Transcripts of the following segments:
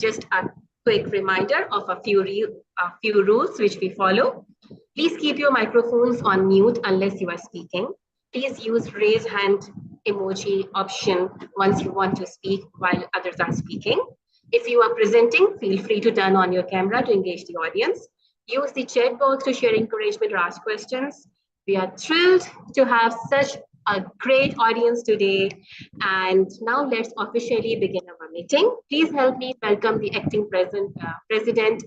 Just a quick reminder of a few rules which we follow. Please keep your microphones on mute unless you are speaking. Please use raise hand emoji option once you want to speak while others are speaking. If you are presenting, feel free to turn on your camera to engage the audience. Use the chat box to share encouragement or ask questions. We are thrilled to have such a great audience today. And now let's officially begin our meeting. Please help me welcome the acting president,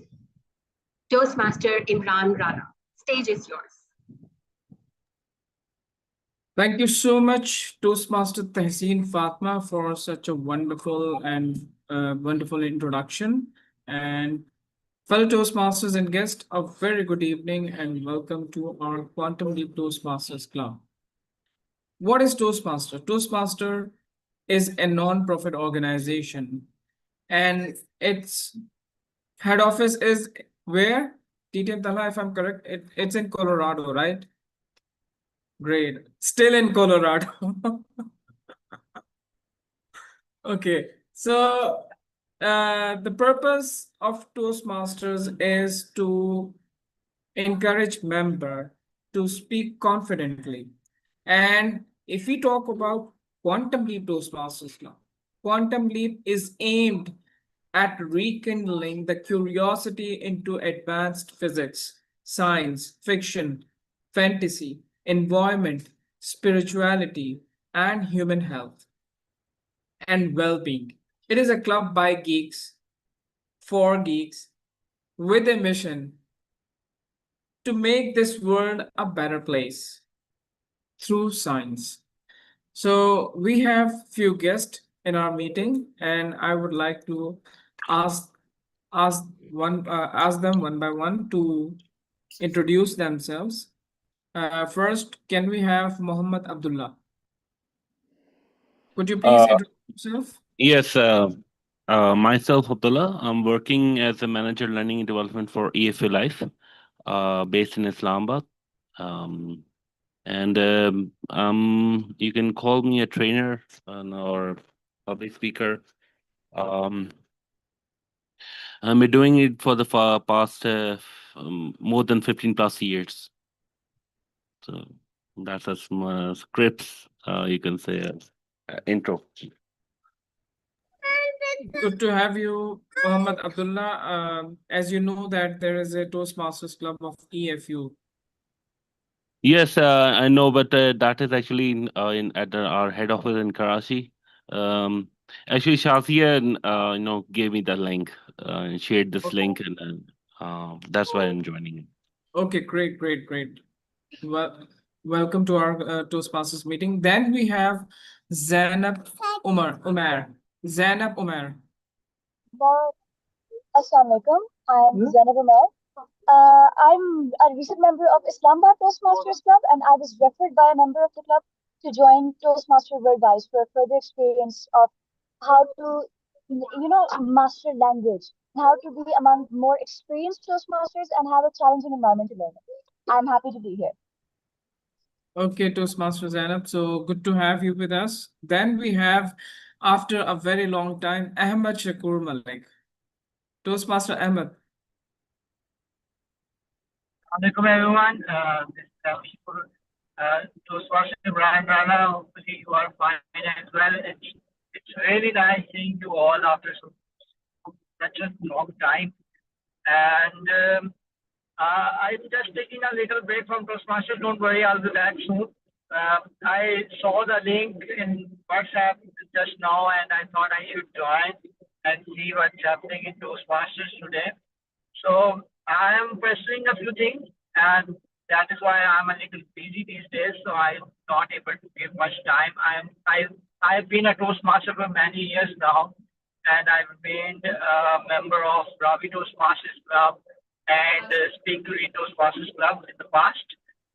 Toastmaster Imran Rana. Stage is yours. Thank you so much, Toastmaster Tehseen Fatma, for such a wonderful introduction. And fellow Toastmasters and guests, a very good evening and welcome to our Quantum Leap Toastmasters Club. What is Toastmaster? Toastmaster is a non-profit organization, and its head office is where? TTM Tala, if I'm correct, it's in Colorado, right? Great. Still in Colorado. Okay. So the purpose of Toastmasters is to encourage member to speak confidently. And if we talk about Quantum Leap Toastmasters Club, Quantum Leap is aimed at rekindling the curiosity into advanced physics, science, fiction, fantasy, environment, spirituality, and human health and well-being. It is a club by geeks, for geeks, with a mission to make this world a better place through science. So we have few guests in our meeting, and I would like to ask them one by one to introduce themselves. First, can we have Muhammad Abdullah? Could you please introduce yourself? Yes, myself, Abdullah. I'm working as a manager learning and development for EFA Life, based in Islamabad. You can call me a trainer or public speaker. I've been doing it for the past more than 15 plus years. So that's as scripts, you can say, intro. Good to have you, Muhammad Abdullah. As you know that there is a Toastmasters Club of EFU. Yes, I know, but that is actually at our head office in Karachi. Actually, Shazia, gave me the link and shared this link, and that's why I'm joining. Okay, great. Well, welcome to our Toastmasters meeting. Then we have Zainab Umar. Zainab Umar. Assalamualaikum. I'm Zainab Umar. I'm a recent member of Islamabad Toastmasters Club, and I was referred by a member of the club to join Toastmaster Worldwide for a further experience of how to, master language, how to be among more experienced Toastmasters and have a challenging environment to learn. I'm happy to be here. Okay, Toastmaster Zainab. So good to have you with us. Then we have, after a very long time, Ahmed Shakur Malik. Toastmaster Ahmed. Assalamualaikum everyone. This is Shakur. Toastmaster Imran Rana. Hopefully you are fine as well. It's really nice seeing you all after such a long time. And I'm just taking a little break from Toastmasters. Don't worry, I'll be back soon. I saw the link in WhatsApp just now, and I thought I should join and see what's happening in Toastmasters today. So I am pursuing a few things, and that is why I'm a little busy these days. So I'm not able to give much time. I've been a Toastmaster for many years now, and I've been a member of Ravi Toastmasters Club and Speaker in Toastmasters Club in the past.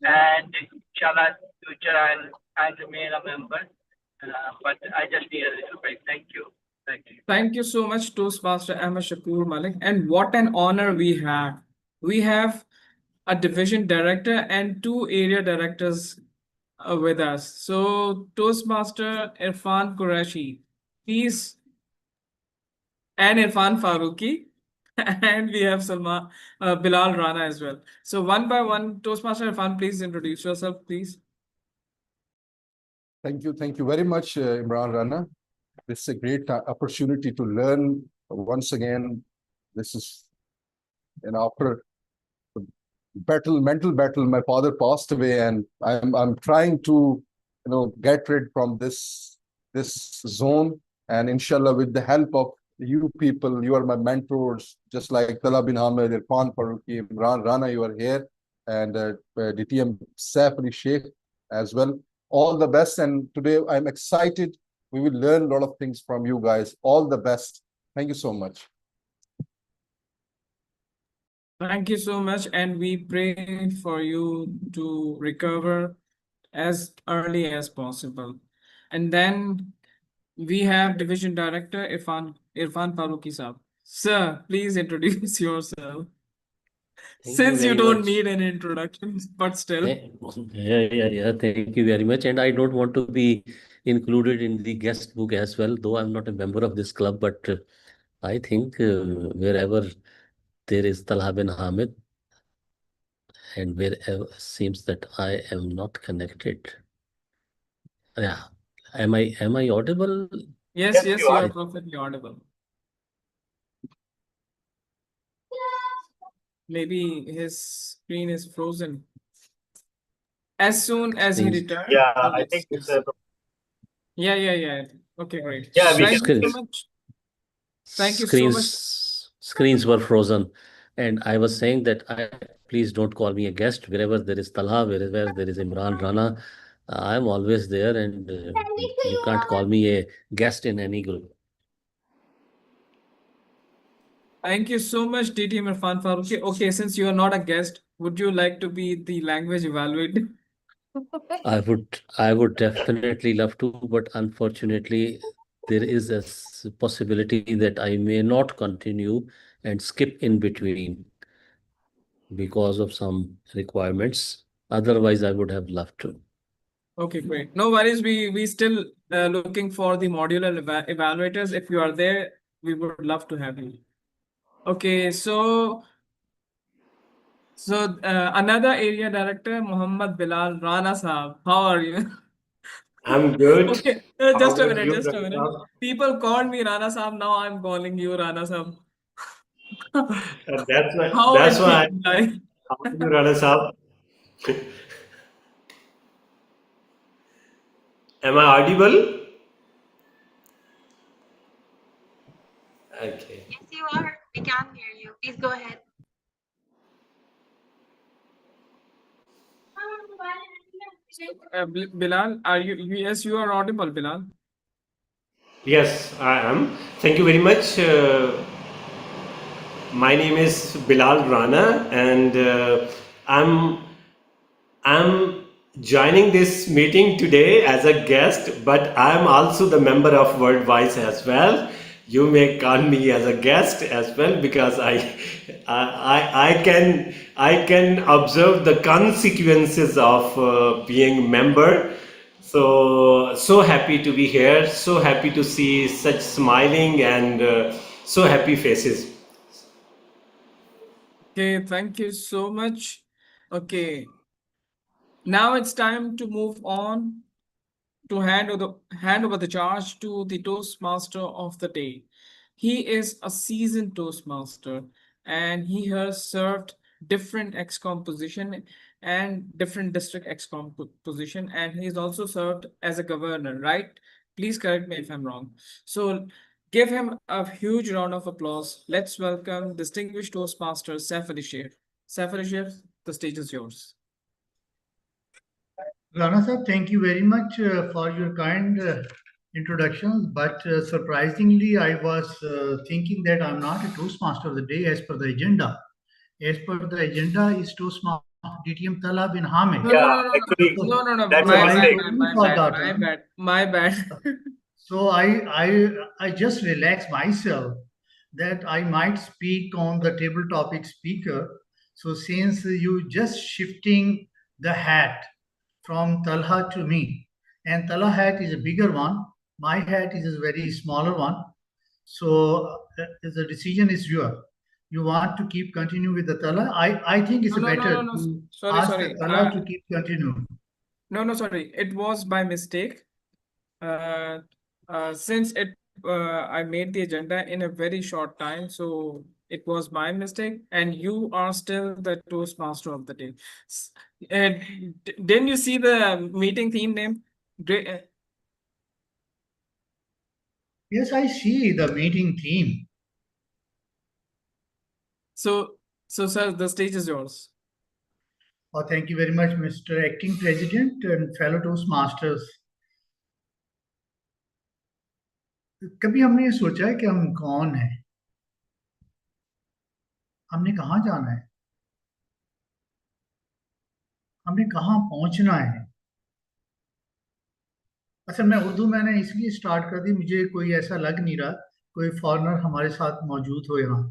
And inshallah, in the future I'll remain a member. But I just need a little break. Thank you. Thank you so much, Toastmaster Ahmed Shakur Malik. And what an honor we have. We have a division director and two area directors with us. So Toastmaster Irfan Qureshi, please and Irfan Farooqi, and we have Bilal Rana as well. So one by one, Toastmaster Irfan, please introduce yourself, please. Thank you very much, Imran Rana. This is a great opportunity to learn once again. This is after mental battle. My father passed away, and I'm trying to get rid from this zone. And inshallah, with the help of you people, you are my mentors, just like Talha bin Hamid, Irfan Farooqi, Imran Rana, you are here, and DTM Saif Ali Sheikh as well. All the best, and today I'm excited. We will learn a lot of things from you guys. All the best. Thank you so much. Thank you so much, and we pray for you to recover as early as possible. And then we have Division Director Irfan Farooqi Saab. Sir, please introduce yourself. Since you don't need an introduction, but still. Yeah. Thank you very much. And I don't want to be included in the guest book as well, though I'm not a member of this club, but I think wherever there is Talha bin Hamid and wherever seems that I am not connected. Yeah. Am I audible? Yes, you are perfectly audible. Maybe his screen is frozen. As soon as he returns. Yeah, I think it's a. Yeah. Okay, great. Yeah, we Thank can. you so much. Thank you so much. Screens were frozen. And I was saying that please don't call me a guest. Wherever there is Talha, wherever there is Imran Rana, I'm always there, and you can't call me a guest in any group. Thank you so much, DTM Irfan Farooqi. Okay, since you are not a guest, would you like to be the language evaluator? I would definitely love to, but unfortunately, there is a possibility that I may not continue and skip in between because of some requirements. Otherwise, I would have loved to. Okay, great. No worries. We still looking for the modular evaluators. If you are there, we would love to have you. Okay, so another area director, Muhammad Bilal Rana Saab. How are you? I'm good. Okay, just a minute. People called me Rana Saab. Now I'm calling you Rana Saab. That's why. How That's are why. you? How are you, Rana Saab? Am I audible? Okay. Yes, you are. We can hear you. Please go ahead. Bilal, are you? Yes, you are audible, Bilal. Yes, I am. Thank you very much. My name is Bilal Rana, and I'm joining this meeting today as a guest, but I'm also the member of World Wise as well. You may call me as a guest as well, because I can observe the consequences of being member. So happy to be here. So happy to see such smiling and so happy faces. Okay, thank you so much. Okay, now it's time to move on to hand over the charge to the Toastmaster of the day. He is a seasoned Toastmaster, and he has served different ExCom position and different district ExCom position, and he's also served as a governor, right? Please correct me if I'm wrong. So give him a huge round of applause. Let's welcome distinguished Toastmaster Saif Ali Sheikh. Saif Ali Sheikh, the stage is yours. Rana sir, thank you very much for your kind introductions. But surprisingly, I was thinking that I'm not a Toastmaster of the day as per the agenda. As per the agenda is Toastmaster DTM Talha bin Hamid. No. My bad. So I just relax myself that I might speak on the table topic speaker. So since you just shifting the hat from Talha to me, and Talha hat is a bigger one, my hat is a very smaller one. So the decision is yours. You want to keep continue with the Tala? I think it's No, no, better no, no, no. to Sorry, ask sorry. the Tala to keep continue. No, sorry. It was by mistake. Since I made the agenda in a very short time, so it was my mistake, and you are still the Toastmaster of the day. Didn't you see the meeting theme name? Yes, I see the meeting theme. So, sir, the stage is yours. Oh, thank you very much, Mr. Acting President and fellow Toastmasters. कभी हमने ये सोचा है कि हम कौन हैं? हमने कहाँ जाना है? हमने कहाँ पहुंचना है? असल में उर्दू मैंने इसलिए स्टार्ट कर दी, मुझे कोई ऐसा लग नहीं रहा कोई फॉरेनर हमारे साथ मौजूद हो यहाँ,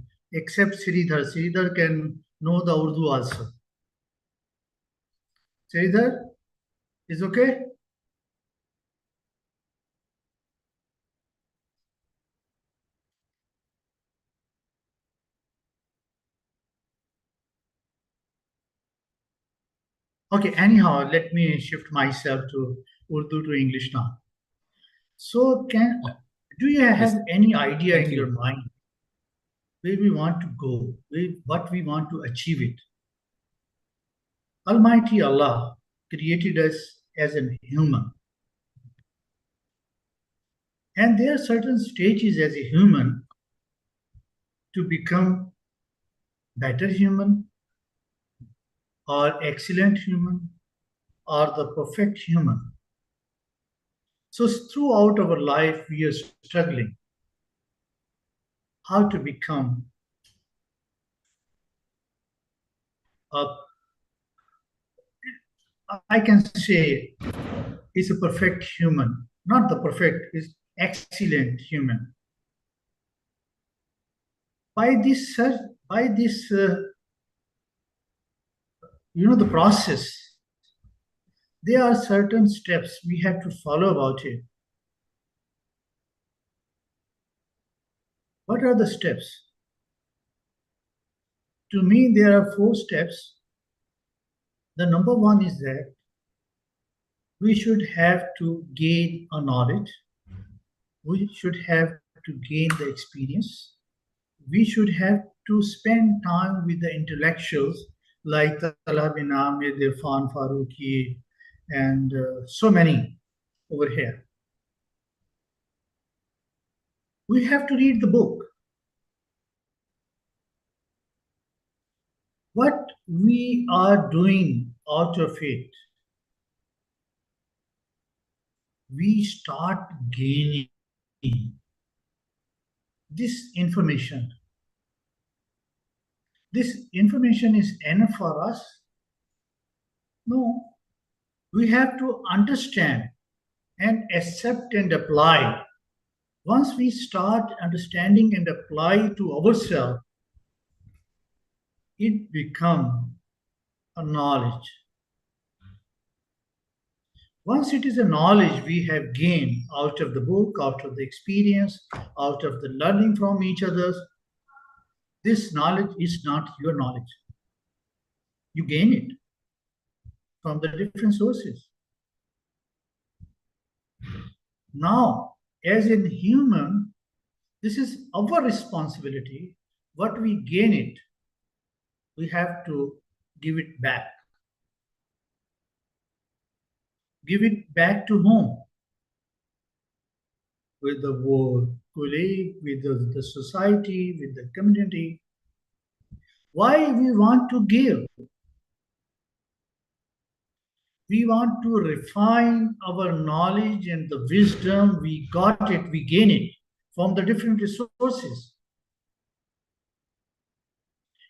except Sridhar can know the Urdu also. Sridhar, is okay? Okay, anyhow, let me shift myself to Urdu to English now. So, do you have any idea in your mind where we want to go, what we want to achieve it? Almighty Allah created us as a human. And there are certain stages as a human to become better human, or excellent human, or the perfect human. So throughout our life, we are struggling how to become I can say is a perfect human, not the perfect, is excellent human. By this, the process, there are certain steps we have to follow about it. What are the steps? To me, there are 4 steps. The number 1 is that we should have to gain a knowledge. We should have to gain the experience. We should have to spend time with the intellectuals like Talha bin Ahmed, Irfan Farooqi, and so many over here. We have to read the book. What we are doing out of it, we start gaining this information. This information is enough for us? No. We have to understand and accept and apply. Once we start understanding and apply to ourselves, it becomes a knowledge. Once it is a knowledge we have gained out of the book, out of the experience, out of the learning from each other, this knowledge is not your knowledge. You gain it from the different sources. Now, as a human, this is our responsibility. What we gain it, we have to give it back. Give it back to whom? With the world, colleague, with the society, with the community. Why we want to give? We want to refine our knowledge and the wisdom. We got it, we gain it from the different resources.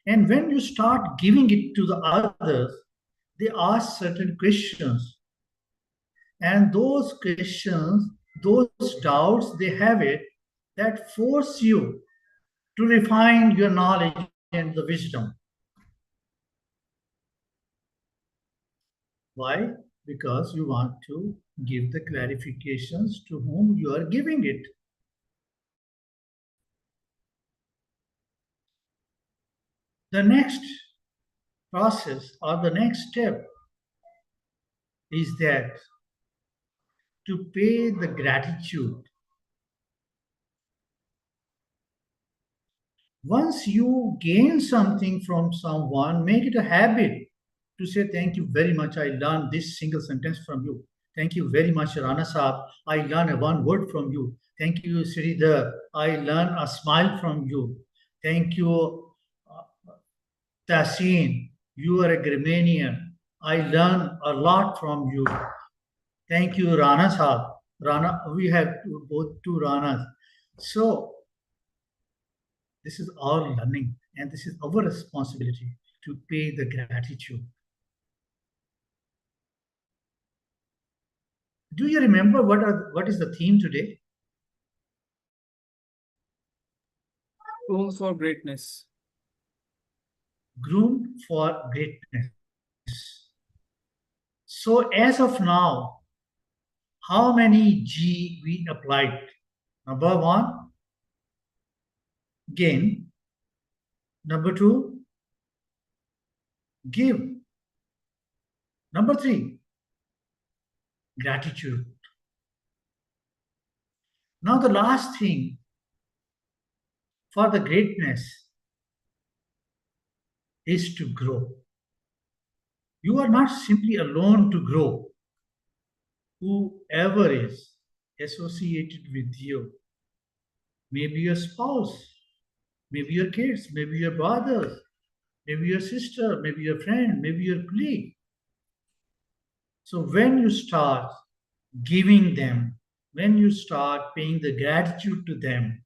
And when you start giving it to the others, they ask certain questions. And those questions, those doubts, they have it, that force you to refine your knowledge and the wisdom. Why? Because you want to give the clarifications to whom you are giving it. The next process or the next step is that to pay the gratitude. Once you gain something from someone, make it a habit to say, thank you very much. I learned this single sentence from you. Thank you very much, Rana Saab. I learned one word from you. Thank you, Sridhar. I learned a smile from you. Thank you, Tahseen. You are a grammarian. I learned a lot from you. Thank you, Rana Saab. Rana, we have both two Ranas. So this is all learning, and this is our responsibility to pay the gratitude. Do you remember what is the theme today? Room for greatness. Groom for greatness. So as of now, how many G we applied? Number one, gain. Number two, give. Number three, gratitude. Now the last thing for the greatness is to grow. You are not simply alone to grow. Whoever is associated with you, maybe your spouse, maybe your kids, maybe your brothers, maybe your sister, maybe your friend, maybe your colleague. So when you start giving them, when you start paying the gratitude to them,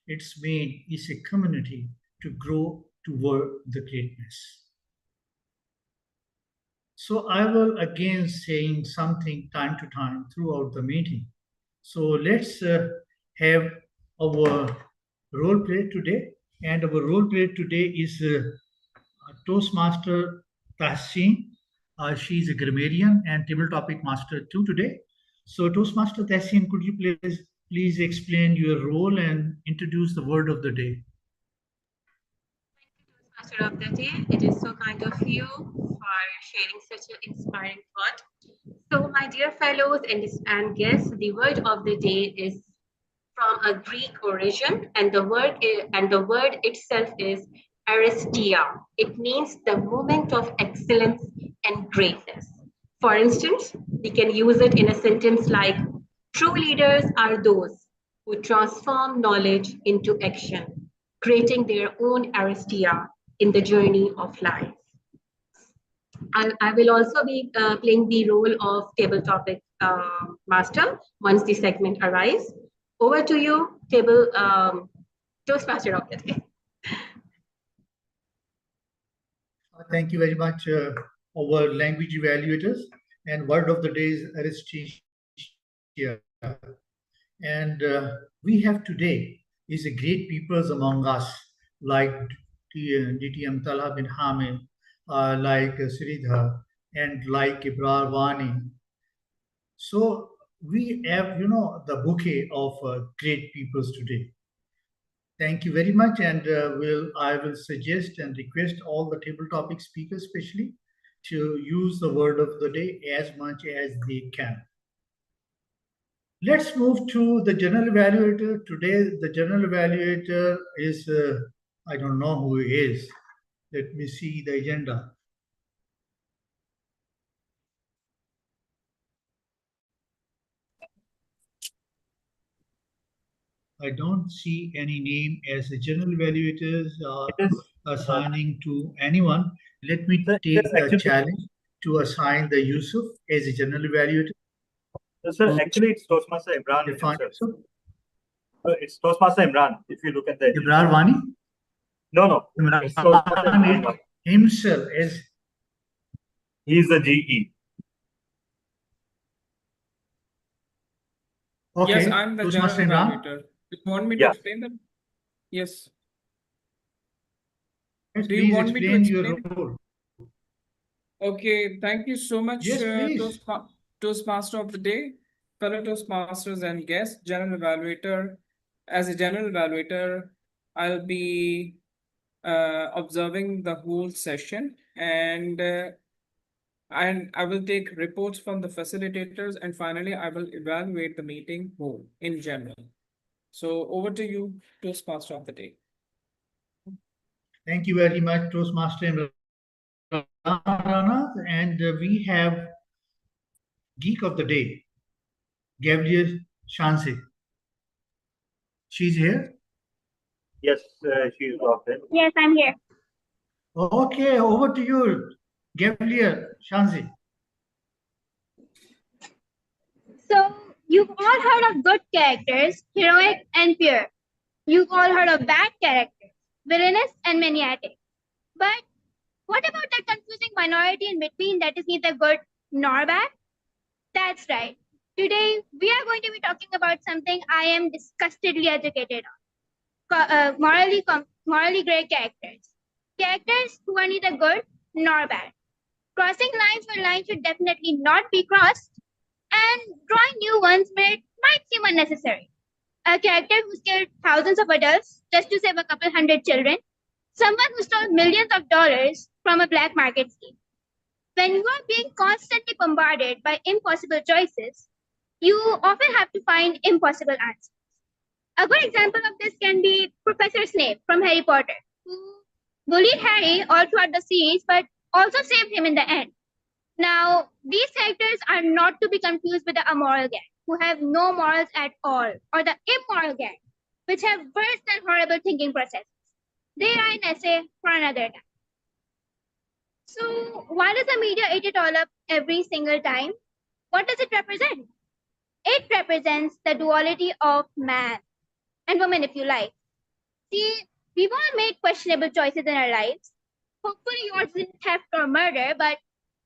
it's made is a community to grow toward the greatness. So I will again saying something time to time throughout the meeting. So let's have our role play today. And our role play today is Toastmaster Tahseen. She's a grammarian and table topic master too today. So Toastmaster Tahseen, could you please explain your role and introduce the word of the day? Master of the day, it is so kind of you for sharing such an inspiring thought. So, my dear fellows and guests, the word of the day is from a Greek origin, and the word itself is aristia. It means the moment of excellence and greatness. For instance, we can use it in a sentence like, true leaders are those who transform knowledge into action, creating their own aristia in the journey of life. I will also be playing the role of table topic master once the segment arrives. Over to you, table Toastmaster of the day. Thank you very much, our language evaluators. And word of the day is aristia. And we have today is a great peoples among us, like DTM Talha bin Hamid, like Sridhar, and like Ibrar Wani. So we have, the bouquet of great peoples today. Thank you very much, and I will suggest and request all the table topic speakers, especially, to use the word of the day as much as they can. Let's move to the general evaluator. Today, the general evaluator is, I don't know who he is. Let me see the agenda. I don't see any name as the general evaluators assigning to anyone. Let me take the challenge to assign the Yusuf as a general evaluator. Sir, actually, it's Toastmaster Imran. It's Toastmaster Imran. If you look at the Ibrar Wani? No. Imran himself as he's the GE. Okay. Yes, I'm the general evaluator. Do you want me to explain them? Yes. Do you want me to explain your role? Okay, thank you so much, Yes, please. Toastmaster of the day, fellow Toastmasters and guests, general evaluator. As a general evaluator, I'll be observing the whole session, and I will take reports from the facilitators, and finally I will evaluate the meeting whole in general. So over to you, Toastmaster of the day. Thank you very much, Toastmaster Rana. And we have Geek of the Day, Gabriel Shansi. She's here? Yes, she's logged in. Yes, I'm here. Okay, over to you, Gabriel Shansi. So, you've all heard of good characters, heroic and pure. You've all heard of bad characters, villainous and maniatic. But what about that confusing minority in between that is neither good nor bad? That's right. Today, we are going to be talking about something I am disgustedly educated on. Morally great characters. Characters who are neither good nor bad. Crossing lines where lines should definitely not be crossed, and drawing new ones where it might seem unnecessary. A character who's killed thousands of adults just to save a couple hundred children. Someone who stole millions of dollars from a black market scheme. When you are being constantly bombarded by impossible choices, you often have to find impossible answers. A good example of this can be Professor Snape from Harry Potter, who bullied Harry all throughout the series but also saved him in the end. Now, these characters are not to be confused with the amoral gang, who have no morals at all, or the immoral gang, which have worse than horrible thinking processes. They are an essay for another time. So, why does the media eat it all up every single time? What does it represent? It represents the duality of man and woman, if you like. See, we've all made questionable choices in our lives. Hopefully, yours isn't theft or murder, but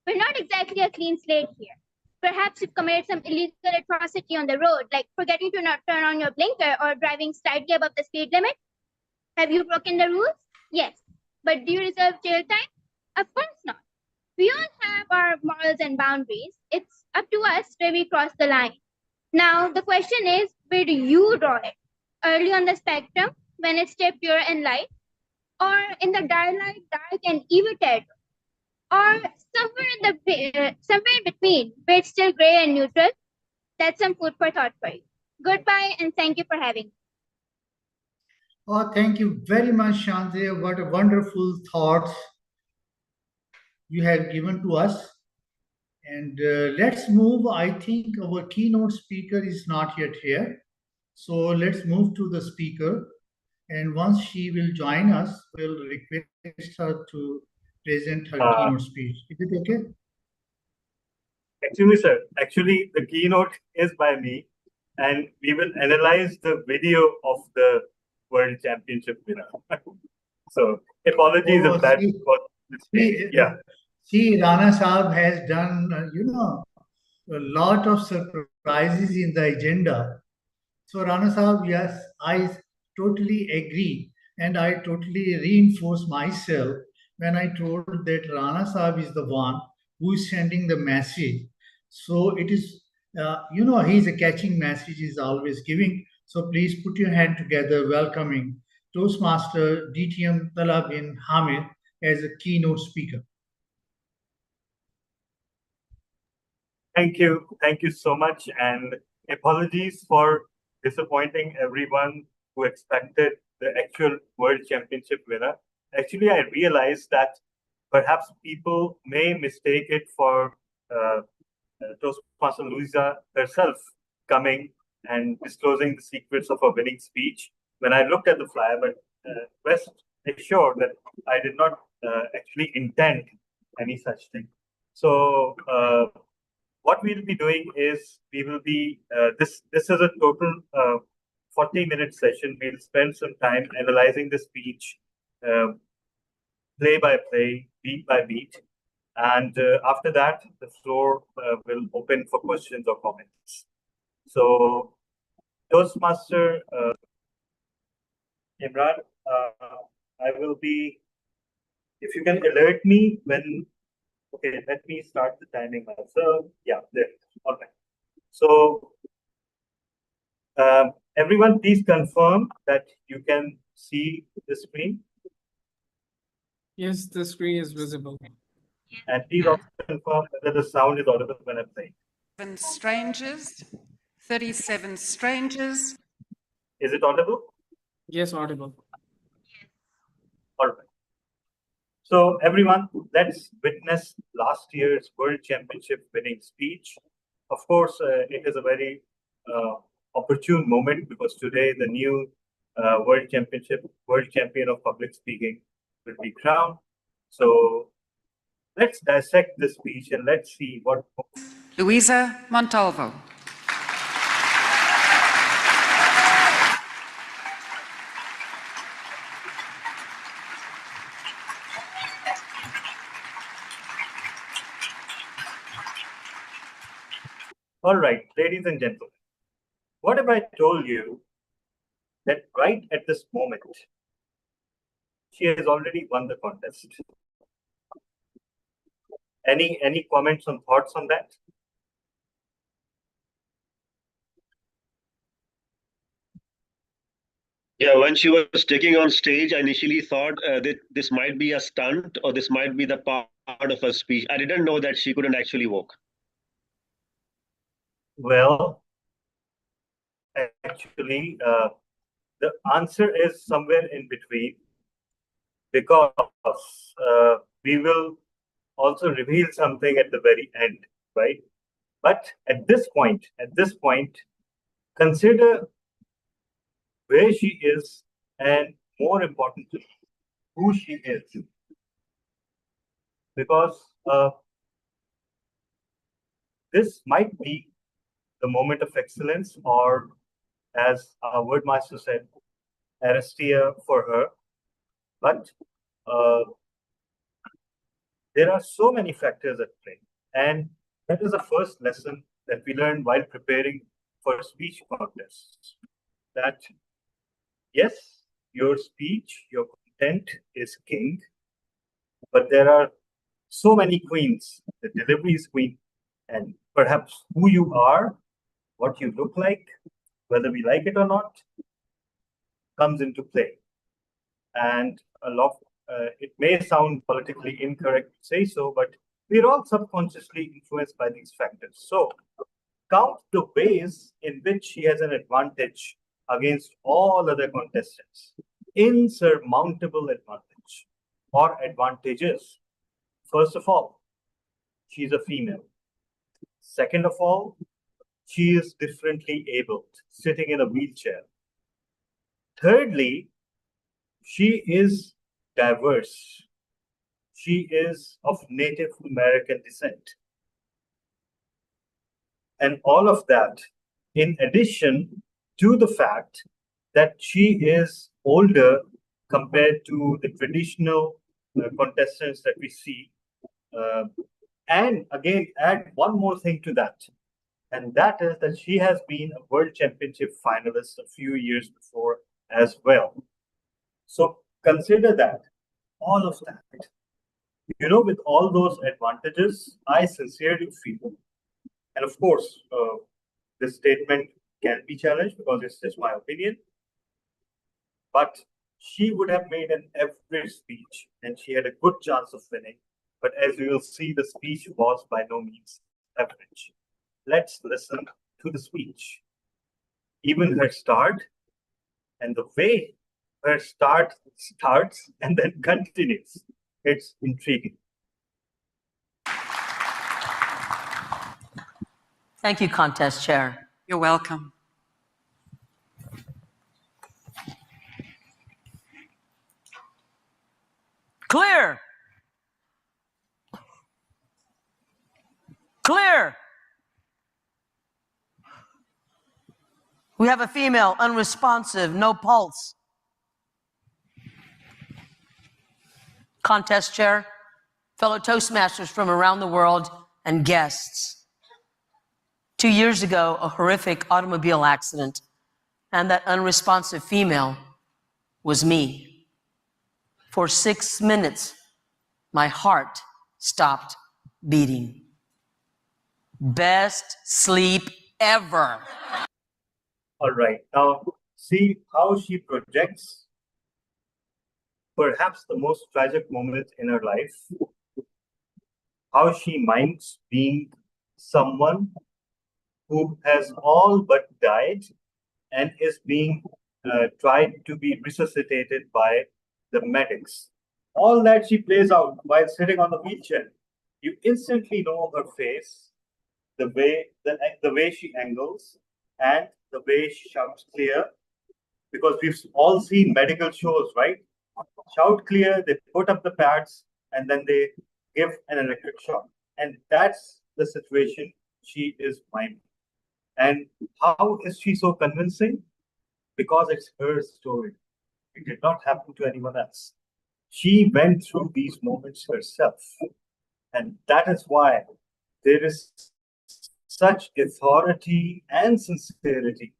we're not exactly a clean slate here. Perhaps you've committed some illegal atrocity on the road, like forgetting to not turn on your blinker or driving slightly above the speed limit. Have you broken the rules? Yes. But do you deserve jail time? Of course not. We all have our morals and boundaries. It's up to us where we cross the line. Now, the question is, where do you draw it? Early on the spectrum, when it's still pure and light, or in the dark and evil territory, or somewhere in between, where it's still gray and neutral? That's some food for thought for you. Goodbye, and thank you for having me. Oh, thank you very much, Shanti. What a wonderful thoughts you have given to us. And let's move. I think our keynote speaker is not yet here. So let's move to the speaker. And once she will join us, we'll request her to present her keynote speech. Is it okay? Actually, sir, the keynote is by me, and we will analyze the video of the World Championship winner. So apologies if that was mistake. Yeah. See, Rana Saab has done, a lot of surprises in the agenda. So Rana Saab, yes, I totally agree. And I totally reinforce myself when I told that Rana Saab is the one who is sending the message. So it is, he's a catching message he's always giving. So please put your hand together, welcoming Toastmaster DTM Talab bin Hamid as a keynote speaker. Thank you so much, and apologies for disappointing everyone who expected the actual World Championship winner. Actually, I realized that perhaps people may mistake it for Toastmaster Louisa herself coming and disclosing the secrets of her winning speech. When I looked at the flyer, but rest assured that I did not actually intend any such thing. So what we'll be doing is we will be this is a total 40-minute session. We'll spend some time analyzing the speech, play by play, beat by beat, and after that the floor will open for questions or comments. So Toastmaster Imran, I will be, if you can alert me when. Okay, let me start the timing now. So, yeah, there. All right. So, everyone, please confirm that you can see the screen. Yes, the screen is visible. And please also confirm whether the sound is audible when I play. 37 strangers, 37 strangers. Is it audible? Yes, audible. All right. So everyone, let's witness last year's World Championship winning speech. Of course, it is a very opportune moment because today the new World Champion of Public Speaking will be crowned. So let's dissect this speech and let's see what. Luisa Montalvo. All right, ladies and gentlemen, what if I told you that right at this moment, she has already won the contest? Any comments or thoughts on that? Yeah, when she was taking on stage, I initially thought that this might be a stunt or this might be the part of her speech. I didn't know that she couldn't actually walk. Well, actually, the answer is somewhere in between, because we will also reveal something at the very end, right? But at this point, consider where she is and, more importantly, who she is. Because this might be the moment of excellence, or as our word master said, Aristia for her. But there are so many factors at play. And that is the first lesson that we learned while preparing for speech contests. That yes, your speech, your content is king, but there are so many queens. The delivery is queen, and perhaps who you are, what you look like, whether we like it or not, comes into play. And a lot, it may sound politically incorrect to say so, but we're all subconsciously influenced by these factors. So count the ways in which she has an advantage against all other contestants. Insurmountable advantage or advantages. First of all, she's a female. Second of all, she is differently abled, sitting in a wheelchair. Thirdly, she is diverse. She is of Native American descent. And all of that, in addition to the fact that she is older compared to the traditional contestants that we see. And again, add one more thing to that. And that is that she has been a World Championship finalist a few years before as well. So consider that, all of that. You know, with all those advantages, I sincerely feel, and of course, this statement can be challenged because it's just my opinion, but she would have made an average speech and she had a good chance of winning. But as you will see, the speech was by no means average. Let's listen to the speech. Even her start and the way her start starts and then continues, it's intriguing. Thank you, Contest Chair. You're welcome. Clear. Clear. We have a female, unresponsive, no pulse. Contest Chair, fellow Toastmasters from around the world, and guests. 2 years ago, a horrific automobile accident, and that unresponsive female was me. For 6 minutes, my heart stopped beating. Best sleep ever. All right, now see how she projects perhaps the most tragic moment in her life, how she minds being someone who has all but died and is being tried to be resuscitated by the medics. All that she plays out while sitting on the wheelchair. You instantly know her face, the way she angles, and the way she shouts clear, because we've all seen medical shows, right? Shout clear, they put up the pads, and then they give an electric shock. And that's the situation she is miming. And how is she so convincing? Because it's her story. It did not happen to anyone else. She went through these moments herself. And that is why there is such authority and sincerity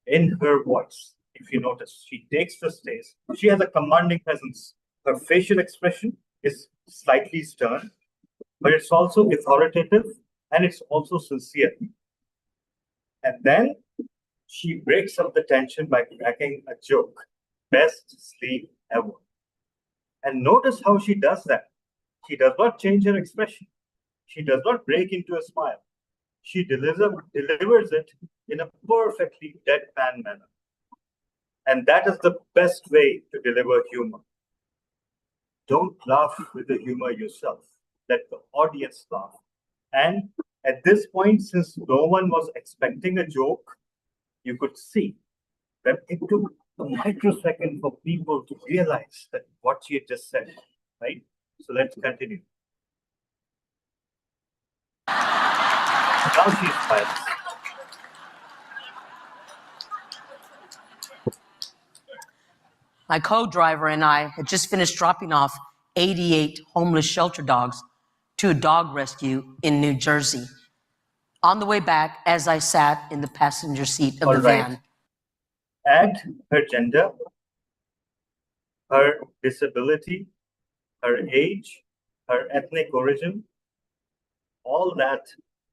in her voice. If you notice, she takes the stage. She has a commanding presence. Her facial expression is slightly stern, but it's also authoritative and it's also sincere. And then she breaks up the tension by cracking a joke. Best sleep ever. And notice how she does that. She does not change her expression. She does not break into a smile. She delivers it in a perfectly deadpan manner. And that is the best way to deliver humor. Don't laugh with the humor yourself. Let the audience laugh. And at this point, since no one was expecting a joke, you could see that it took a microsecond for people to realize that what she had just said, right? So let's continue. Now she smiles. My co-driver and I had just finished dropping off 88 homeless shelter dogs to a dog rescue in New Jersey. On the way back, as I sat in the passenger seat of the van. Add her gender, her disability, her age, her ethnic origin, all that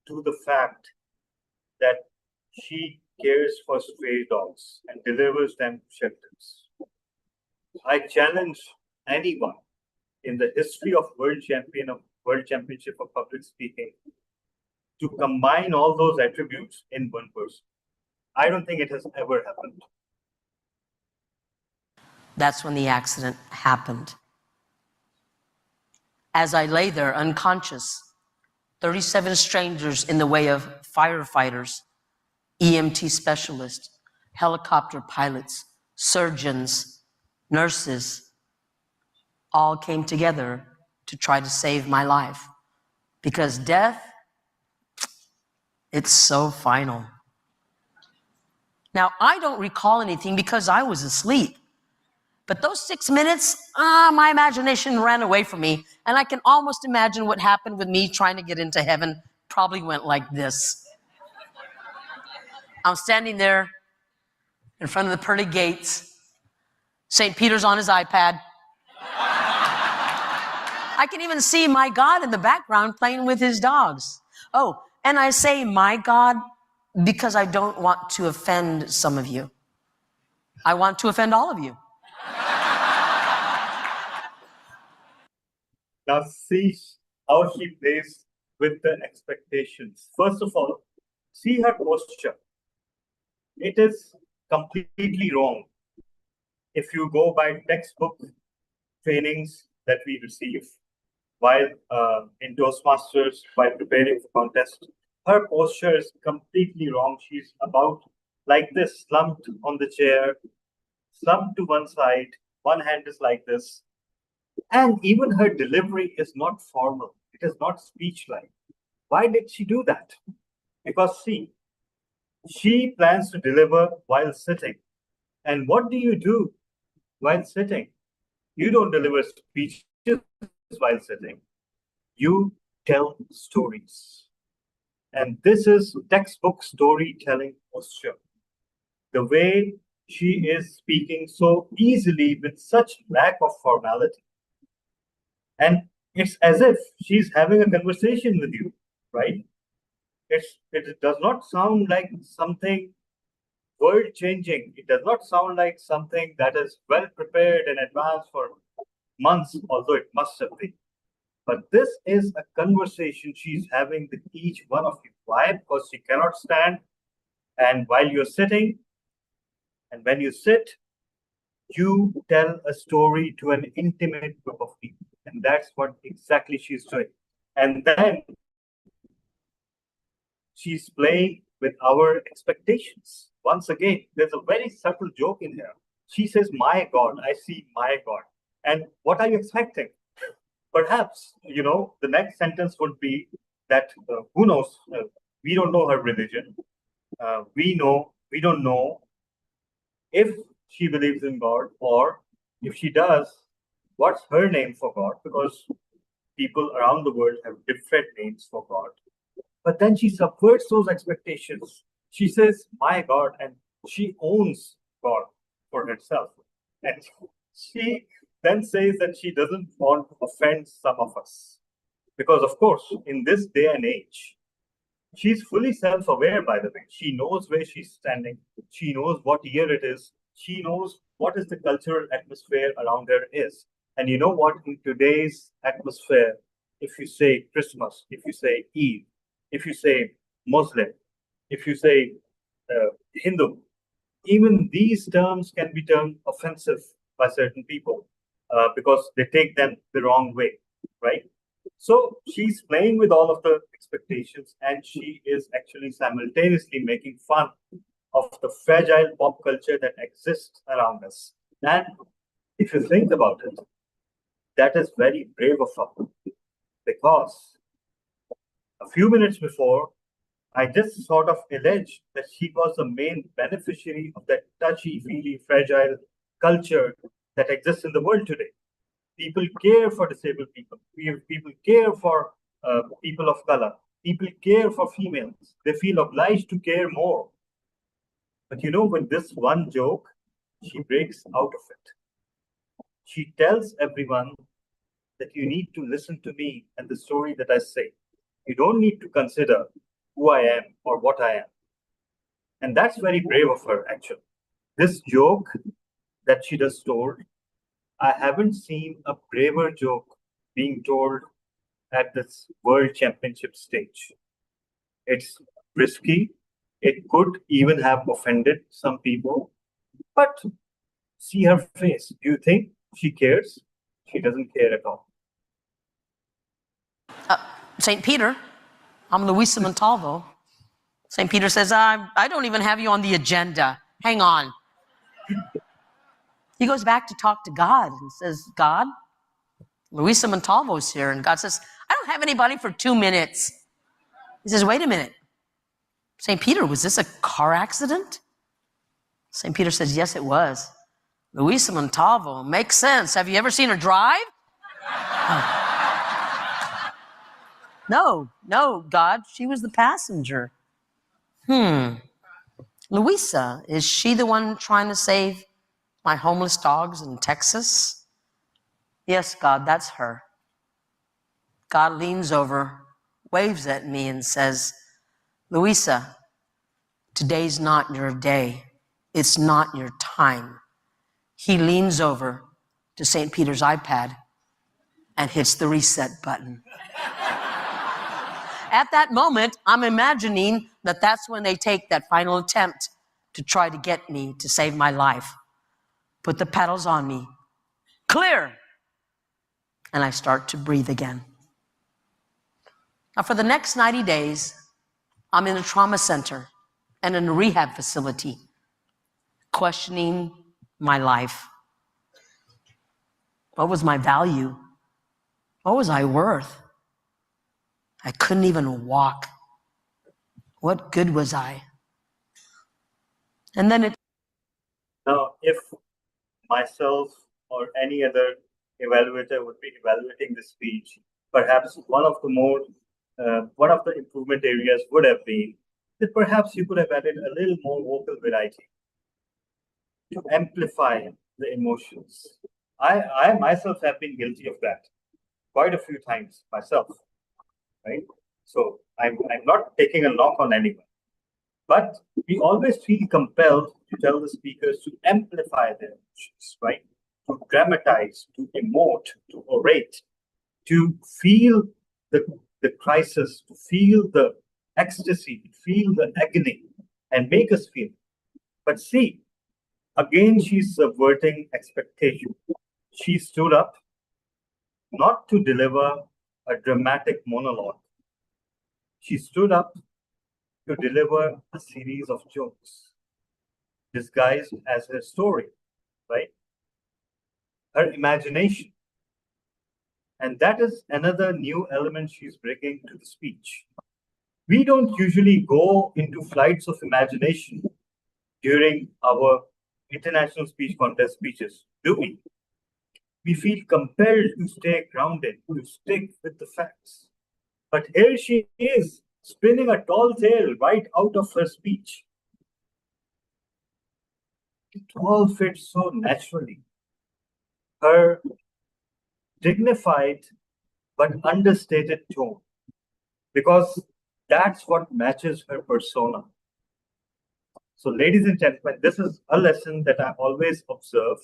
to the fact that she cares for stray dogs and delivers them to shelters. I challenge anyone in the history of World Championship of Public Speaking to combine all those attributes in one person. I don't think it has ever happened. That's when the accident happened. As I lay there unconscious, 37 strangers in the way of firefighters, EMT specialists, helicopter pilots, surgeons, nurses, all came together to try to save my life. Because death, it's so final. Now, I don't recall anything because I was asleep. But those 6 minutes, my imagination ran away from me, and I can almost imagine what happened with me trying to get into heaven. Probably went like this. I'm standing there in front of the pearly gates. St. Peter's on his iPad. I can even see my God in the background playing with his dogs. Oh, and I say my God because I don't want to offend some of you. I want to offend all of you. Now see how she plays with the expectations. First of all, see her posture. It is completely wrong. If you go by textbook trainings that we receive while in Toastmasters, while preparing for contest, her posture is completely wrong. She's about like this, slumped on the chair, slumped to one side, one hand is like this. And even her delivery is not formal. It is not speech-like. Why did she do that? Because see, she plans to deliver while sitting. And what do you do while sitting? You don't deliver speeches while sitting. You tell stories. And this is textbook storytelling posture. The way she is speaking so easily with such lack of formality. And it's as if she's having a conversation with you, right? It does not sound like something world-changing. It does not sound like something that is well prepared in advance for months, although it must have been. But this is a conversation she's having with each one of you. Why? Because she cannot stand. And while you're sitting, and when you sit, you tell a story to an intimate group of people. And that's what exactly she's doing. And then she's playing with our expectations. Once again, there's a very subtle joke in here. She says, my God, I see my God. And what are you expecting? Perhaps, the next sentence would be that, who knows, we don't know her religion. We don't know if she believes in God, or if she does, what's her name for God? Because people around the world have different names for God. But then she subverts those expectations. She says, my God, and she owns God for herself. And she then says that she doesn't want to offend some of us. Because, of course, in this day and age, she's fully self-aware, by the way. She knows where she's standing. She knows what year it is. She knows what is the cultural atmosphere around her is. And you know what? In today's atmosphere, if you say Christmas, if you say Eid, if you say Muslim, if you say Hindu, even these terms can be termed offensive by certain people because they take them the wrong way, right? So she's playing with all of the expectations, and she is actually simultaneously making fun of the fragile pop culture that exists around us. And if you think about it, that is very brave of her, because a few minutes before, I just sort of alleged that she was the main beneficiary of that touchy-feely, fragile culture that exists in the world today. People care for disabled people. People care for people of color. People care for females. They feel obliged to care more. But with this one joke, she breaks out of it. She tells everyone that you need to listen to me and the story that I say. You don't need to consider who I am or what I am. And that's very brave of her, actually. This joke that she just told, I haven't seen a braver joke being told at this World Championship stage. It's risky. It could even have offended some people. But see her face. Do you think she cares? She doesn't care at all. St. Peter, I'm Luisa Montalvo. St. Peter says, I don't even have you on the agenda. Hang on. He goes back to talk to God and says, God, Luisa Montalvo's here. And God says, I don't have anybody for 2 minutes. He says, wait a minute. St. Peter, was this a car accident? St. Peter says, yes, it was. Luisa Montalvo, makes sense. Have you ever seen her drive? Oh. No, God, she was the passenger. Luisa, is she the one trying to save my homeless dogs in Texas? Yes, God, that's her. God leans over, waves at me and says, Luisa, today's not your day. It's not your time. He leans over to St. Peter's iPad and hits the reset button. At that moment, I'm imagining that that's when they take that final attempt to try to get me to save my life. Put the pedals on me. Clear! And I start to breathe again. Now, for the next 90 days, I'm in a trauma center and in a rehab facility, questioning my life. What was my value? What was I worth? I couldn't even walk. What good was I? And then Now, if myself or any other evaluator would be evaluating this speech, perhaps one of the improvement areas would have been that perhaps you could have added a little more vocal variety to amplify the emotions. I myself have been guilty of that quite a few times myself, right? So I'm not taking a knock on anyone, but we always feel compelled to tell the speakers to amplify their emotions, right? to dramatize, to emote, to orate, to feel the crisis, to feel the ecstasy, to feel the agony, and make us feel. But see, again, she's subverting expectation. She stood up not to deliver a dramatic monologue. She stood up to deliver a series of jokes disguised as her story, right? Her imagination. And that is another new element she's bringing to the speech. We don't usually go into flights of imagination during our international speech contest speeches, do we? We feel compelled to stay grounded, to stick with the facts. But here she is, spinning a tall tale right out of her speech. It all fits so naturally. Her dignified but understated tone, because that's what matches her persona. So, ladies and gentlemen, this is a lesson that I always observe,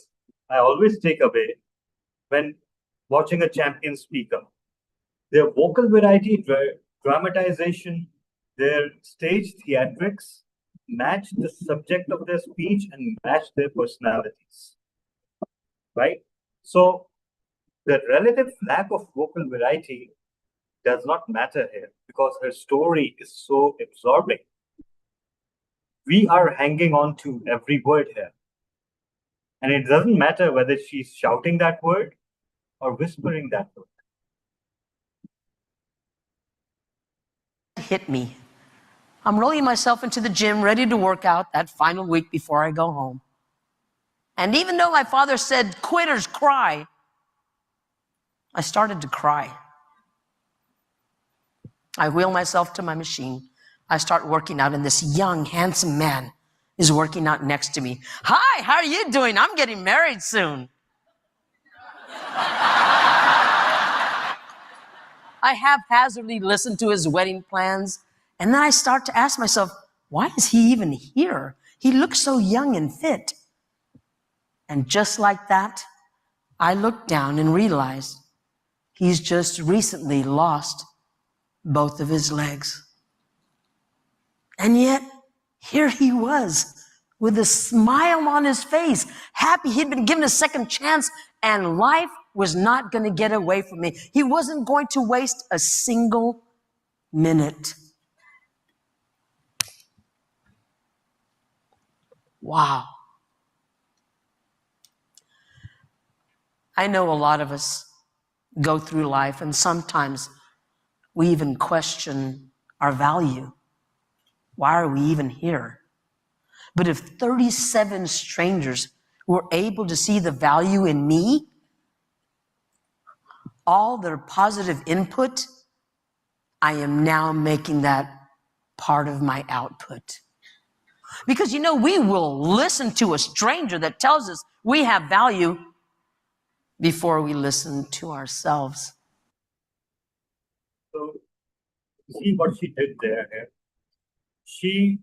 I always take away when watching a champion speaker. Their vocal variety, dramatization, their stage theatrics match the subject of their speech and match their personalities, right? So the relative lack of vocal variety does not matter here because her story is so absorbing. We are hanging on to every word here. And it doesn't matter whether she's shouting that word or whispering that word. Hit me. I'm rolling myself into the gym, ready to work out that final week before I go home. And even though my father said, quitters cry, I started to cry. I wheel myself to my machine. I start working out, and this young, handsome man is working out next to me. Hi, how are you doing? I'm getting married soon. I haphazardly listen to his wedding plans, and then I start to ask myself, why is he even here? He looks so young and fit. And just like that, I look down and realize he's just recently lost both of his legs. And yet, here he was, with a smile on his face, happy he'd been given a second chance, and life was not going to get away from me. He wasn't going to waste a single minute. Wow. I know a lot of us go through life, and sometimes we even question our value. Why are we even here? But if 37 strangers were able to see the value in me, all their positive input, I am now making that part of my output. Because, we will listen to a stranger that tells us we have value before we listen to ourselves. So, see what she did there. She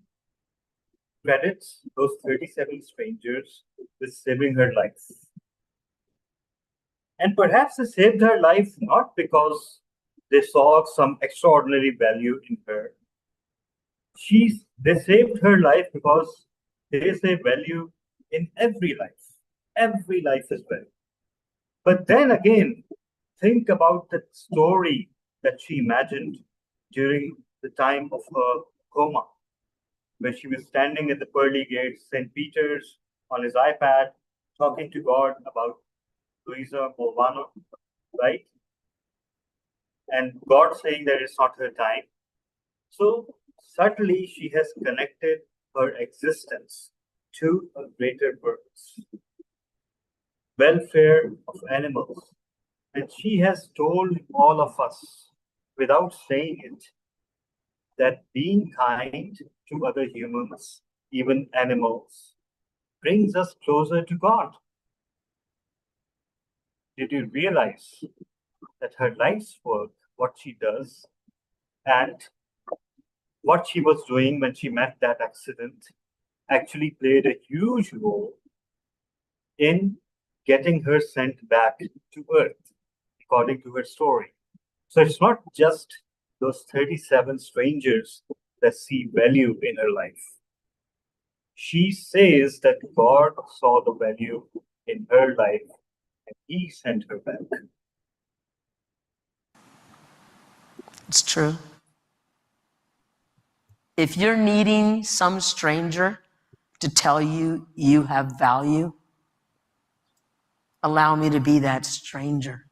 credits those 37 strangers with saving her life. And perhaps they saved her life not because they saw some extraordinary value in her. They saved her life because they say value in every life. Every life is value. But then again, think about the story that she imagined during the time of her coma, where she was standing at the pearly gates, St. Peter's, on his iPad, talking to God about Luisa Bolvano, right? And God saying that it's not her time. So subtly, she has connected her existence to a greater purpose, welfare of animals. And she has told all of us, without saying it, that being kind to other humans, even animals, brings us closer to God. Did you realize that her life's work, what she does, and what she was doing when she met that accident, actually played a huge role in getting her sent back to Earth, according to her story. So it's not just those 37 strangers that see value in her life. She says that God saw the value in her life and he sent her back. It's true. If you're needing some stranger to tell you you have value, allow me to be that stranger.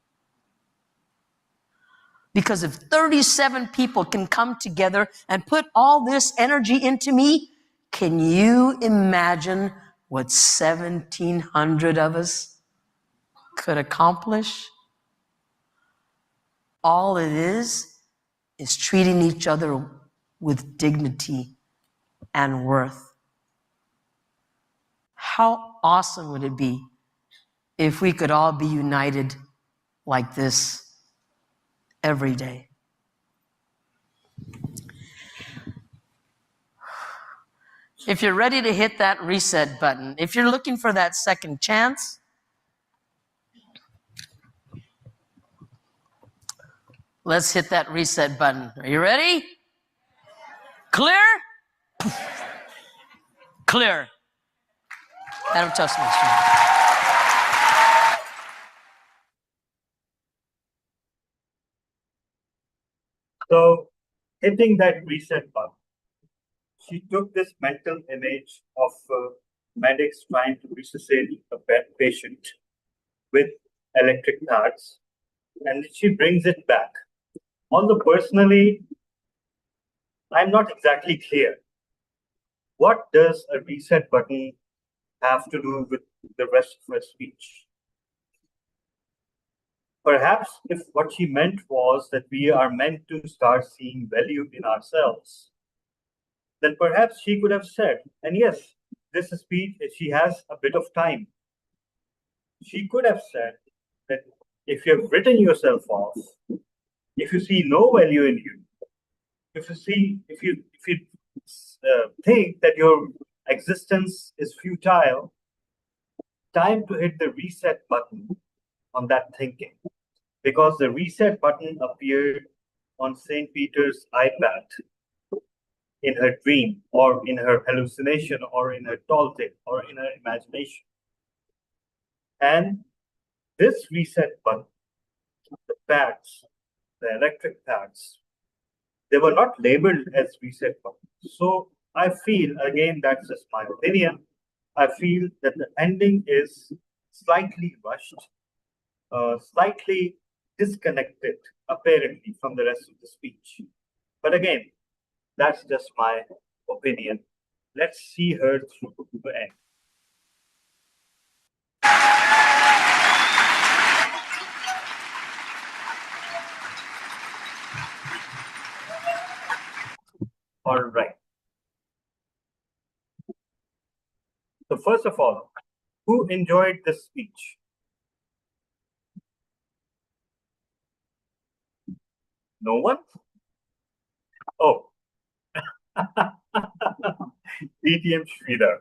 Because if 37 people can come together and put all this energy into me, can you imagine what 1,700 of us could accomplish? All it is treating each other with dignity and worth. How awesome would it be if we could all be united like this every day? If you're ready to hit that reset button, if you're looking for that second chance, let's hit that reset button. Are you ready? Clear? Clear. Adam Toastmaster. So, hitting that reset button, she took this mental image of medics trying to resuscitate a bed patient with electric darts, and she brings it back. Although personally, I'm not exactly clear. What does a reset button have to do with the rest of her speech? Perhaps if what she meant was that we are meant to start seeing value in ourselves, then perhaps she could have said, and yes, this speech, she has a bit of time. She could have said that if you have written yourself off, if you see no value in you, if you think that your existence is futile, time to hit the reset button on that thinking, because the reset button appeared on St. Peter's iPad in her dream, or in her hallucination, or in her tall tale, or in her imagination. And this reset button, the pads, the electric pads, they were not labeled as reset buttons. So I feel, again, that's just my opinion, I feel that the ending is slightly rushed, slightly disconnected, apparently, from the rest of the speech. But again, that's just my opinion. Let's see her through the end. All right. So first of all, who enjoyed this speech? No one? Oh. DTM Sridhar.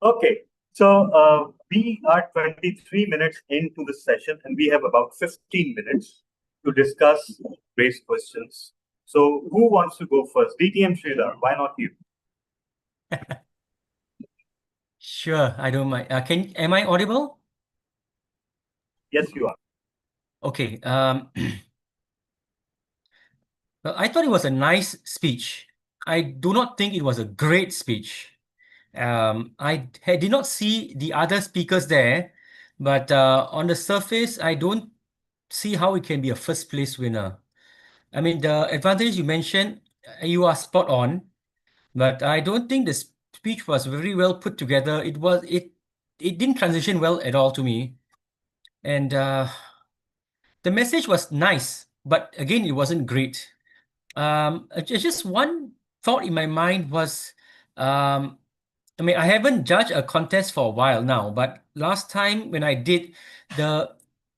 Okay, so we are 23 minutes into the session and we have about 15 minutes to discuss raised questions. So who wants to go first? DTM Sridhar, why not you? Sure, I don't mind. Am I audible? Yes, you are. Okay. Well, I thought it was a nice speech. I do not think it was a great speech. I did not see the other speakers there, but on the surface, I don't see how it can be a first place winner. I mean, the advantage you mentioned, you are spot on, but I don't think the speech was very well put together. It didn't transition well at all to me, and the message was nice, but again, it wasn't great. Just one thought in my mind was, I mean, I haven't judged a contest for a while now, but last time when I did, the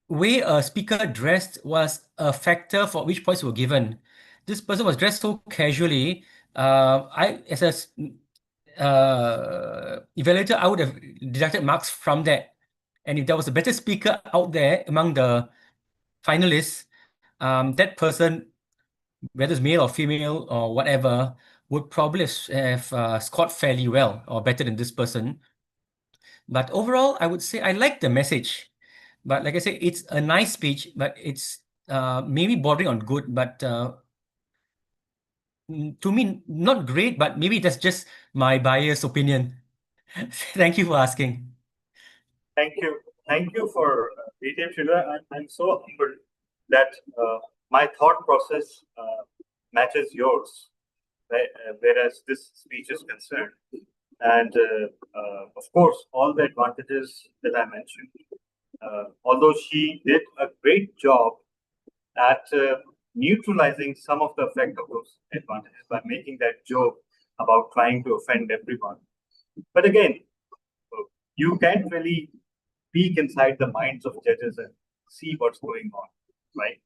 way a speaker dressed was a factor for which points were given. This person was dressed so casually. As a evaluator, I would have deducted marks from that. And if there was a better speaker out there among the finalists, that person, whether it's male or female or whatever, would probably have scored fairly well or better than this person. But overall, I would say I like the message. But like I say, it's a nice speech, but it's maybe bordering on good, but to me, not great, but maybe that's just my biased opinion. Thank you for asking. Thank you. Thank you for DTM Sridhar. I'm so humbled that my thought process matches yours, right? Whereas this speech is concerned. And of course, all the advantages that I mentioned, although she did a great job at neutralizing some of the effect of those advantages by making that joke about trying to offend everyone. But again, you can't really peek inside the minds of judges and see what's going on, right?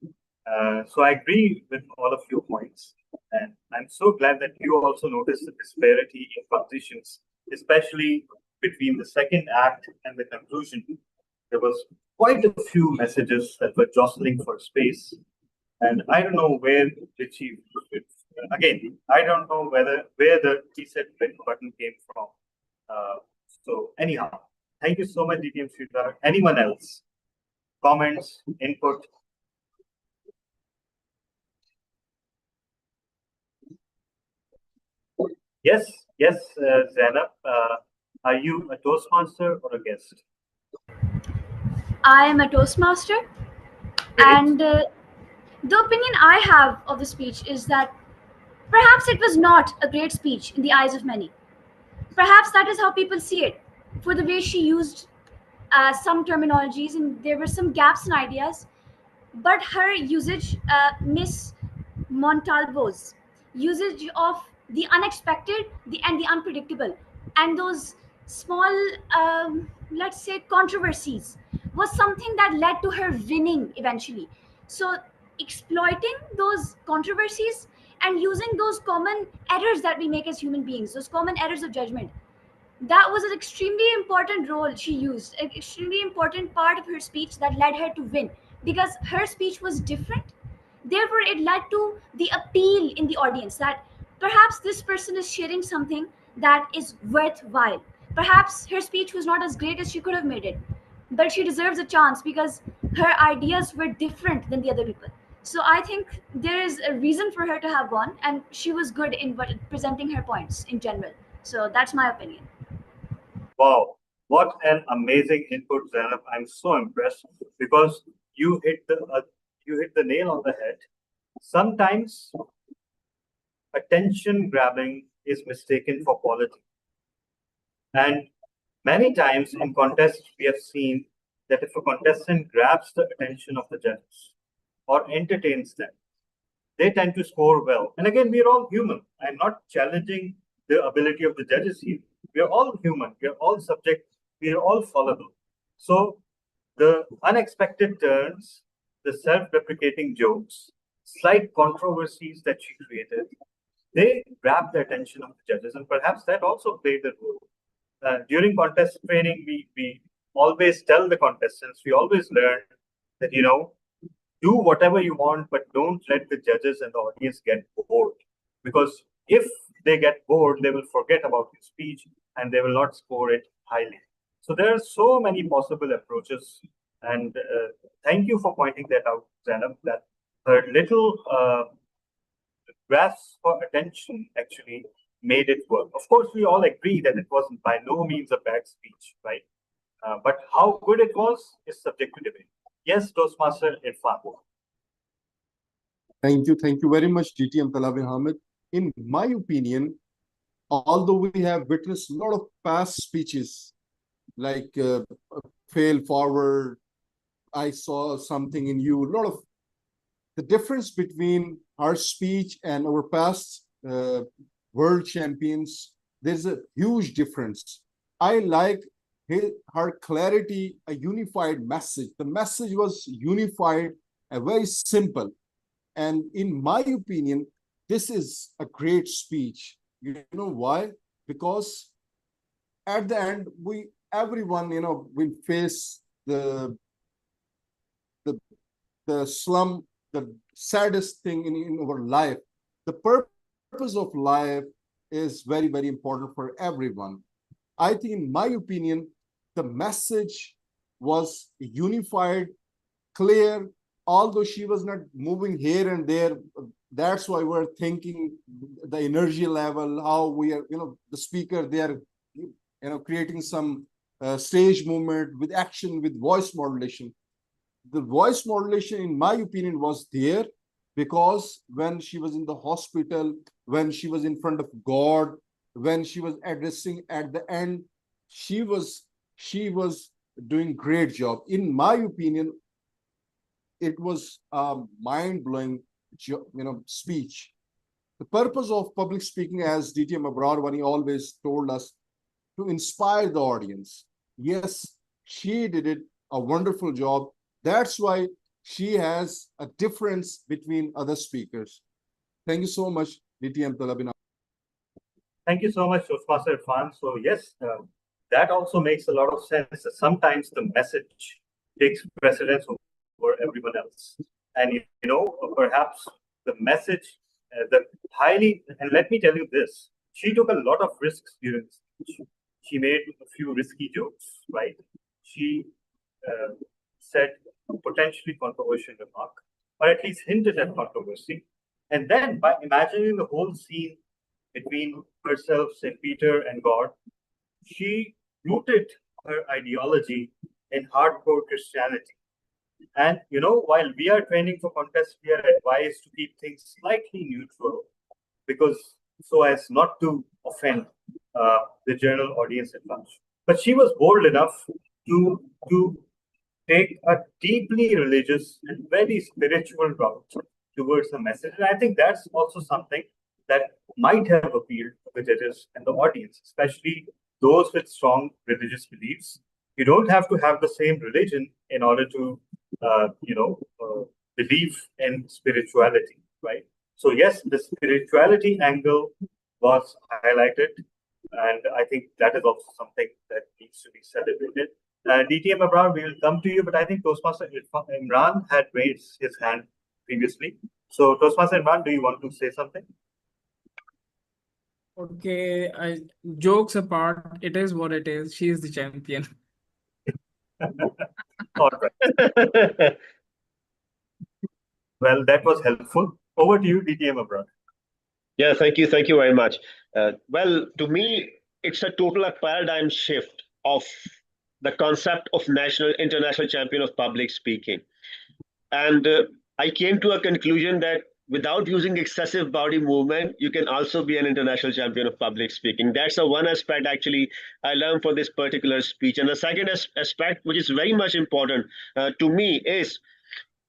So I agree with all of your points. And I'm so glad that you also noticed the disparity in positions, especially between the second act and the conclusion. There was quite a few messages that were jostling for space. And I don't know where did she, again, I don't know where the reset button came from. So anyhow, thank you so much, DTM Sridhar. Anyone else? Comments, input? Yes, Zainab. Are you a Toastmaster or a guest? I am a Toastmaster, and the opinion I have of the speech is that perhaps it was not a great speech in the eyes of many. Perhaps that is how people see it, for the way she used some terminologies, and there were some gaps in ideas. But her usage, Miss Montalvo's usage of the unexpected, and the unpredictable, and those small, let's say, controversies, was something that led to her winning eventually. So exploiting those controversies and using those common errors that we make as human beings, those common errors of judgment, that was an extremely important role she used, an extremely important part of her speech that led her to win, because her speech was different. Therefore, it led to the appeal in the audience that perhaps this person is sharing something that is worthwhile. Perhaps her speech was not as great as she could have made it, but she deserves a chance because her ideas were different than the other people. So I think there is a reason for her to have won, and she was good in presenting her points in general. So that's my opinion. Wow, what an amazing input, Zainab. I'm so impressed because you hit the nail on the head. Sometimes attention grabbing is mistaken for quality. And many times in contests, we have seen that if a contestant grabs the attention of the judges or entertains them, they tend to score well. And again, we're all human. I'm not challenging the ability of the judges here. We're all human. We're all subject. We're all fallible. So the unexpected turns, the self-deprecating jokes, slight controversies that she created, they grabbed the attention of the judges, and perhaps that also played a role. During contest training, we always tell the contestants, we always learn that, do whatever you want, but don't let the judges and the audience get bored. Because if they get bored, they will forget about your speech and they will not score it highly. So there are so many possible approaches. And thank you for pointing that out, Zainab, that her little grasp for attention actually made it work. Of course, we all agree that it wasn't by no means a bad speech, right? But how good it was is subject to debate. Yes, Toastmaster Irfan. Thank you very much, DTM Talawin Hamid. In my opinion, although we have witnessed a lot of past speeches, like fail forward, I saw something in you, a lot of the difference between our speech and our past world champions, there's a huge difference. I like her clarity, a unified message. The message was unified and very simple. And in my opinion, this is a great speech. You know why? Because at the end, everyone, will face the slum, the saddest thing in our life. The purpose of life is very, very important for everyone. I think, in my opinion, the message was unified, clear, although she was not moving here and there. That's why we're thinking the energy level, how we are, the speaker, they are, creating some stage movement with action, with voice modulation. The voice modulation, in my opinion, was there because when she was in the hospital, when she was in front of God, when she was addressing at the end, she was doing great job. In my opinion, it was a mind-blowing, speech. The purpose of public speaking, as DTM Abrar Wani always told us, to inspire the audience. Yes, she did it a wonderful job. That's why she has a difference between other speakers. Thank you so much, DTM Talabina. Thank you so much, Toastmaster Irfan. So yes, that also makes a lot of sense. Sometimes the message takes precedence over everyone else. And, perhaps the message, and let me tell you this, she took a lot of risks during the speech. She made a few risky jokes, right? She said potentially controversial remark, or at least hinted at controversy. And then by imagining the whole scene between herself, St. Peter, and God, she rooted her ideology in hardcore Christianity. And, while we are training for contests, we are advised to keep things slightly neutral, because so as not to offend the general audience at large. But she was bold enough to take a deeply religious and very spiritual route towards the message. And I think that's also something that might have appealed to the judges and the audience, especially those with strong religious beliefs. You don't have to have the same religion in order to, believe in spirituality, right? So yes, the spirituality angle was highlighted, and I think that is also something that needs to be celebrated. DTM Abrar, we will come to you, but I think Toastmaster Imran had raised his hand previously. So Toastmaster Imran, do you want to say something? Okay, jokes apart, it is what it is. She is the champion. All right. Well, that was helpful. Over to you, DTM Abrar. Yeah, thank you very much. Well, to me, it's a total paradigm shift of the concept of international champion of public speaking. And I came to a conclusion that without using excessive body movement, you can also be an international champion of public speaking. That's the one aspect actually I learned for this particular speech. And the second aspect, which is very much important to me, is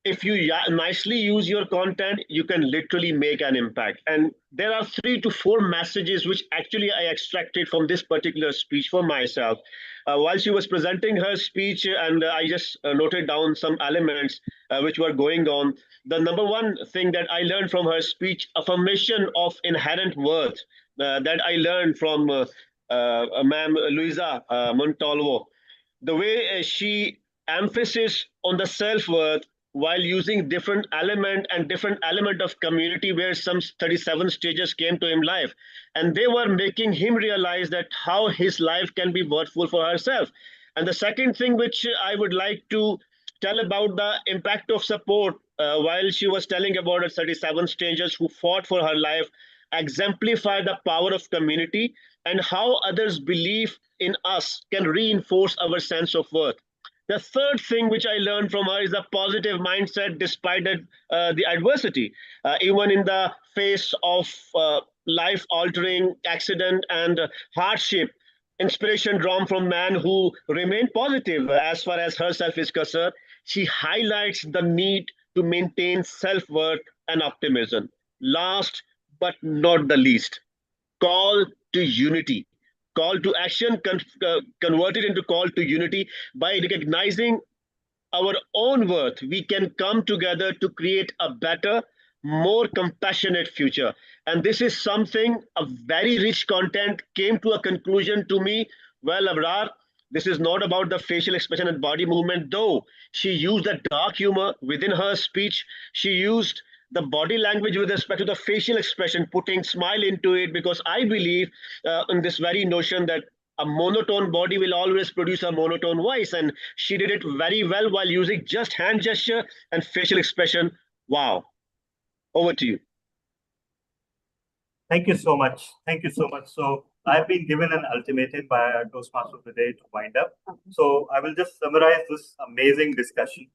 if you nicely use your content, you can literally make an impact. And there are 3 to 4 messages which actually I extracted from this particular speech for myself. While she was presenting her speech, and I just noted down some elements which were going on. The number one thing that I learned from her speech, affirmation of inherent worth, that I learned from Ma'am Luisa Montalvo. The way she emphasis on the self-worth while using different element of community, where some 37 stages came to him life, and they were making him realize that how his life can be worthful for herself. And the second thing which I would like to tell about the impact of support, while she was telling about her 37 strangers who fought for her life, exemplify the power of community and how others' belief in us can reinforce our sense of worth. The third thing which I learned from her is a positive mindset despite the adversity. Even in the face of life-altering accident and hardship, inspiration drawn from man who remained positive as far as herself is concerned. She highlights the need to maintain self-worth and optimism. Last but not the least, call to unity. Call to action converted into call to unity. By recognizing our own worth, we can come together to create a better, more compassionate future. And this is something, a very rich content came to a conclusion to me. Well, Abrar, This is not about the facial expression and body movement, though. She used the dark humor within her speech. She used the body language with respect to the facial expression, putting smile into it, because I believe in this very notion that a monotone body will always produce a monotone voice. And she did it very well while using just hand gesture and facial expression. Wow. Over to you. Thank you so much. Thank you so much. So I've been given an ultimatum by our Toastmaster of the day to wind up. So I will just summarize this amazing discussion.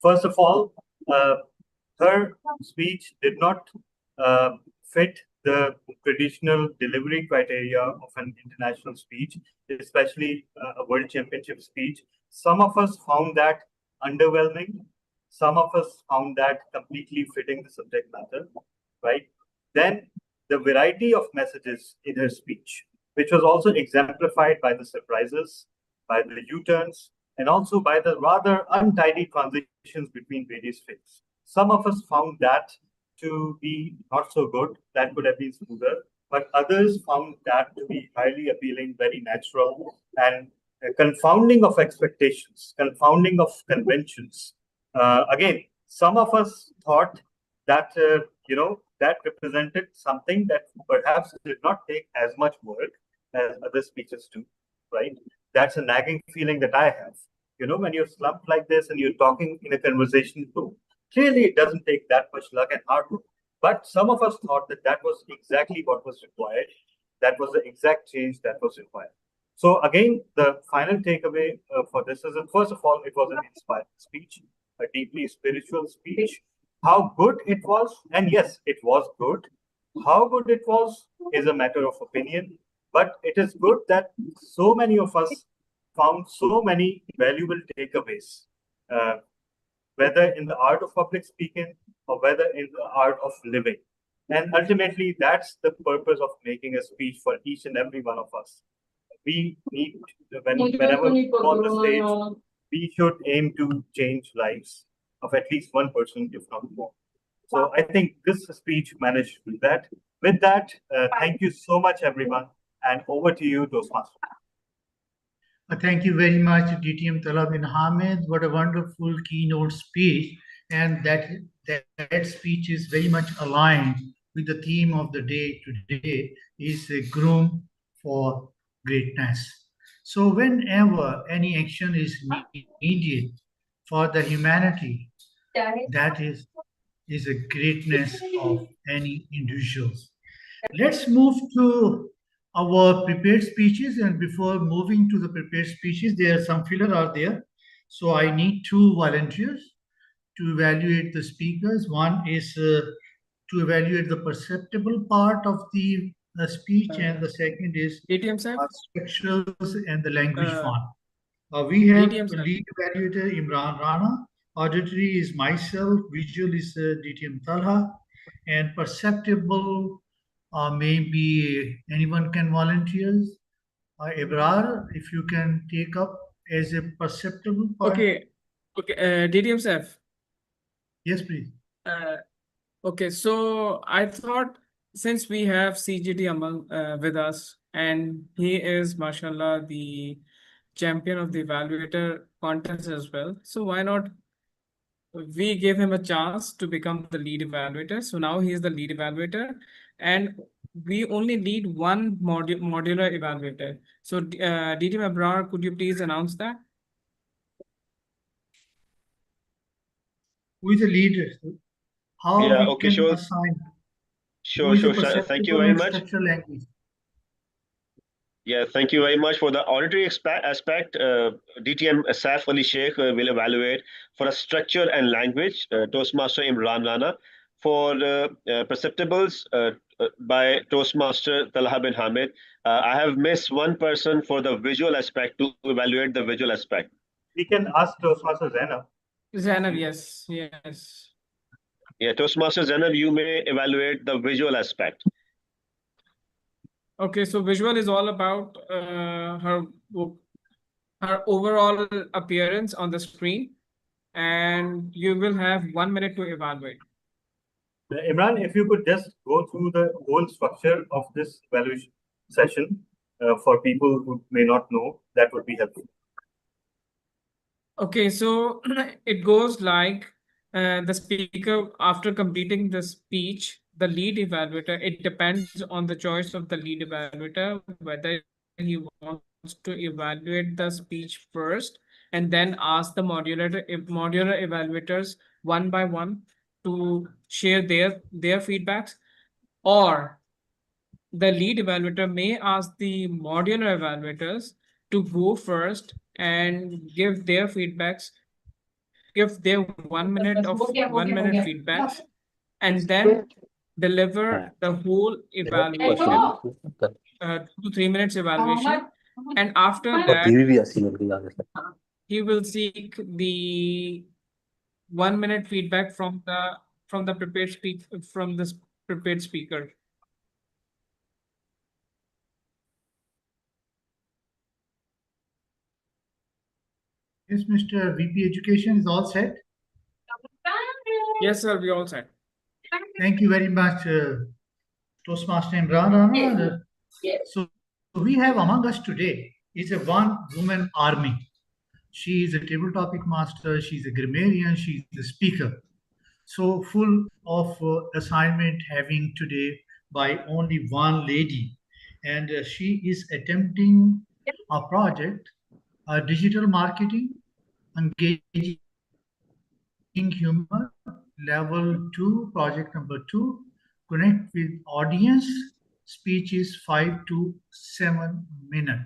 First of all, her speech did not fit the traditional delivery criteria of an international speech, especially a World Championship speech. Some of us found that underwhelming. Some of us found that completely fitting the subject matter, right? Then the variety of messages in her speech, which was also exemplified by the surprises, by the U-turns, and also by the rather untidy transitions between various faiths. Some of us found that to be not so good, that could have been smoother, but others found that to be highly appealing, very natural, and confounding of expectations, confounding of conventions. Again, some of us thought that, that represented something that perhaps did not take as much work as other speeches do, right? That's a nagging feeling that I have. When you're slumped like this and you're talking in a conversation too, clearly it doesn't take that much luck and hard work. But some of us thought that that was exactly what was required. That was the exact change that was required. So again, the final takeaway for this is that, first of all, it was an inspiring speech, a deeply spiritual speech. How good it was, and yes, it was good. How good it was is a matter of opinion, but it is good that so many of us found so many valuable takeaways, whether in the art of public speaking or whether in the art of living. And ultimately, that's the purpose of making a speech for each and every one of us. We need, whenever we go on the stage, we should aim to change lives of at least one person, if not more. So I think this speech managed to do that. With that, thank you so much, everyone. And over to you, Toastmaster. Thank you very much, DTM Talha bin Hamid. What a wonderful keynote speech. And that speech is very much aligned with the theme of the day today, is a groom for greatness. So whenever any action is needed for the humanity, that is a greatness of any individuals. Let's move to our prepared speeches, and before moving to the prepared speeches, there are some filler are there. So I need 2 volunteers to evaluate the speakers. One is to evaluate the perceptible part of the speech, and the second is structures and the language font. We have lead evaluator Imran Rana, auditory is myself, visual is DTM Talha, and perceptible maybe anyone can volunteer. Ebrar, if you can take up as a perceptible part. Okay, DTM Saf. Yes, please. Okay, so I thought since we have CGT among with us, and he is, mashallah, the champion of the evaluator contest as well. So why not we give him a chance to become the lead evaluator. So now he is the lead evaluator, and we only need one modular evaluator. So DTM Ebrar, could you please announce that? Who is the leader? How Yeah, we okay, can sure. assign? Sure. Thank you perceptible very and much. structural language? Yeah, thank you very much for the auditory aspect. DTM Saif Ali Sheikh will evaluate for a structure and language, Toastmaster Imran Rana. For perceptibles by Toastmaster Talha bin Hamid. I have missed one person for the visual aspect to evaluate the visual aspect. We can ask Toastmaster Zainab. Zainab, yes. Yeah, Toastmaster Zainab, you may evaluate the visual aspect. Okay, so visual is all about her overall appearance on the screen, and you will have 1 minute to evaluate. Imran, if you could just go through the whole structure of this evaluation session for people who may not know, that would be helpful. Okay, so it goes like the speaker, after completing the speech, the lead evaluator, it depends on the choice of the lead evaluator, whether he wants to evaluate the speech first and then ask the modular evaluators one by one to share their feedbacks, or the lead evaluator may ask the modular evaluators to go first and give their feedbacks, give their 1 minute of 1 minute feedbacks, and then deliver the whole evaluation, 2 to 3 minutes evaluation. And after that, he will seek the 1 minute feedback from the prepared speaker. Yes, Mr. VP Education is all set. Yes, sir, we all set. Thank you very much, Toastmaster Imran Rana. So we have among us today is a one-woman army. She is a table topic master, she's a grammarian, she's a speaker. So full of assignment having today by only one lady. And she is attempting a project, digital marketing, engaging humor, level 2, project number 2, connect with audience, speech is 5 to 7 minutes.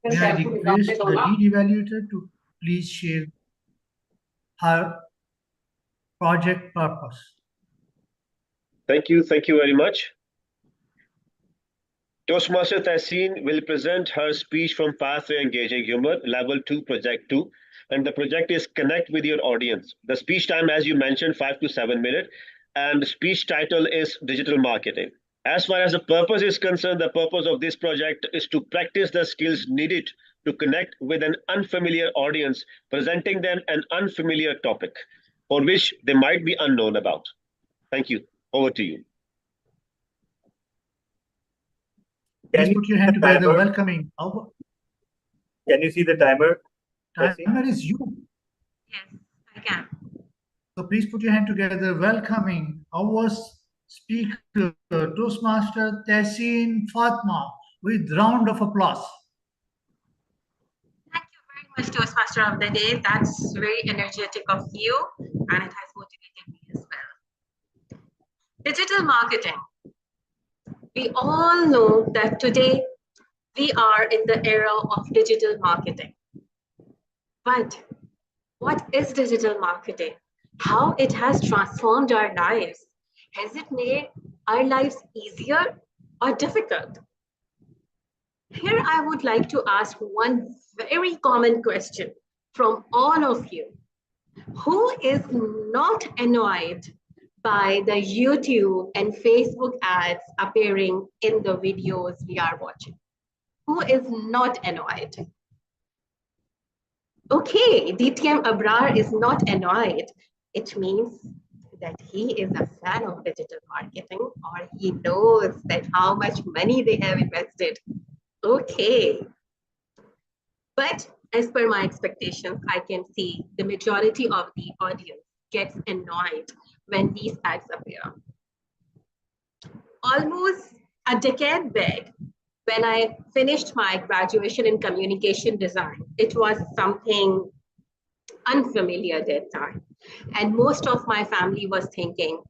May I request the lead evaluator to please share her project purpose. Thank you very much. Toastmaster Tahseen will present her speech from Pathway Engaging Humor, Level 2, Project 2. And the project is Connect with Your Audience. The speech time, as you mentioned, 5 to 7 minutes. And the speech title is Digital Marketing. As far as the purpose is concerned, the purpose of this project is to practice the skills needed to connect with an unfamiliar audience, presenting them an unfamiliar topic for which they might be unknown about. Thank you. Over to you. Please put your hand together, welcoming. Can you see the timer? Timer is you. Yes, I can. So please put your hand together, welcoming our speaker, Toastmaster Tahseen Fatma, with round of applause. Thank you very much, Toastmaster of the Day. That's very energetic of you, and it has motivated me as well. Digital marketing. We all know that today we are in the era of digital marketing. But what is digital marketing? How it has transformed our lives? Has it made our lives easier or difficult? Here I would like to ask one very common question from all of you. Who is not annoyed by the YouTube and Facebook ads appearing in the videos we are watching? Who is not annoyed? Okay, DTM Abrar is not annoyed. It means that he is a fan of digital marketing, or he knows that how much money they have invested. Okay. But as per my expectations, I can see the majority of the audience gets annoyed when these ads appear. Almost a decade back, when I finished my graduation in communication design, it was something unfamiliar at that time. And most of my family was thinking,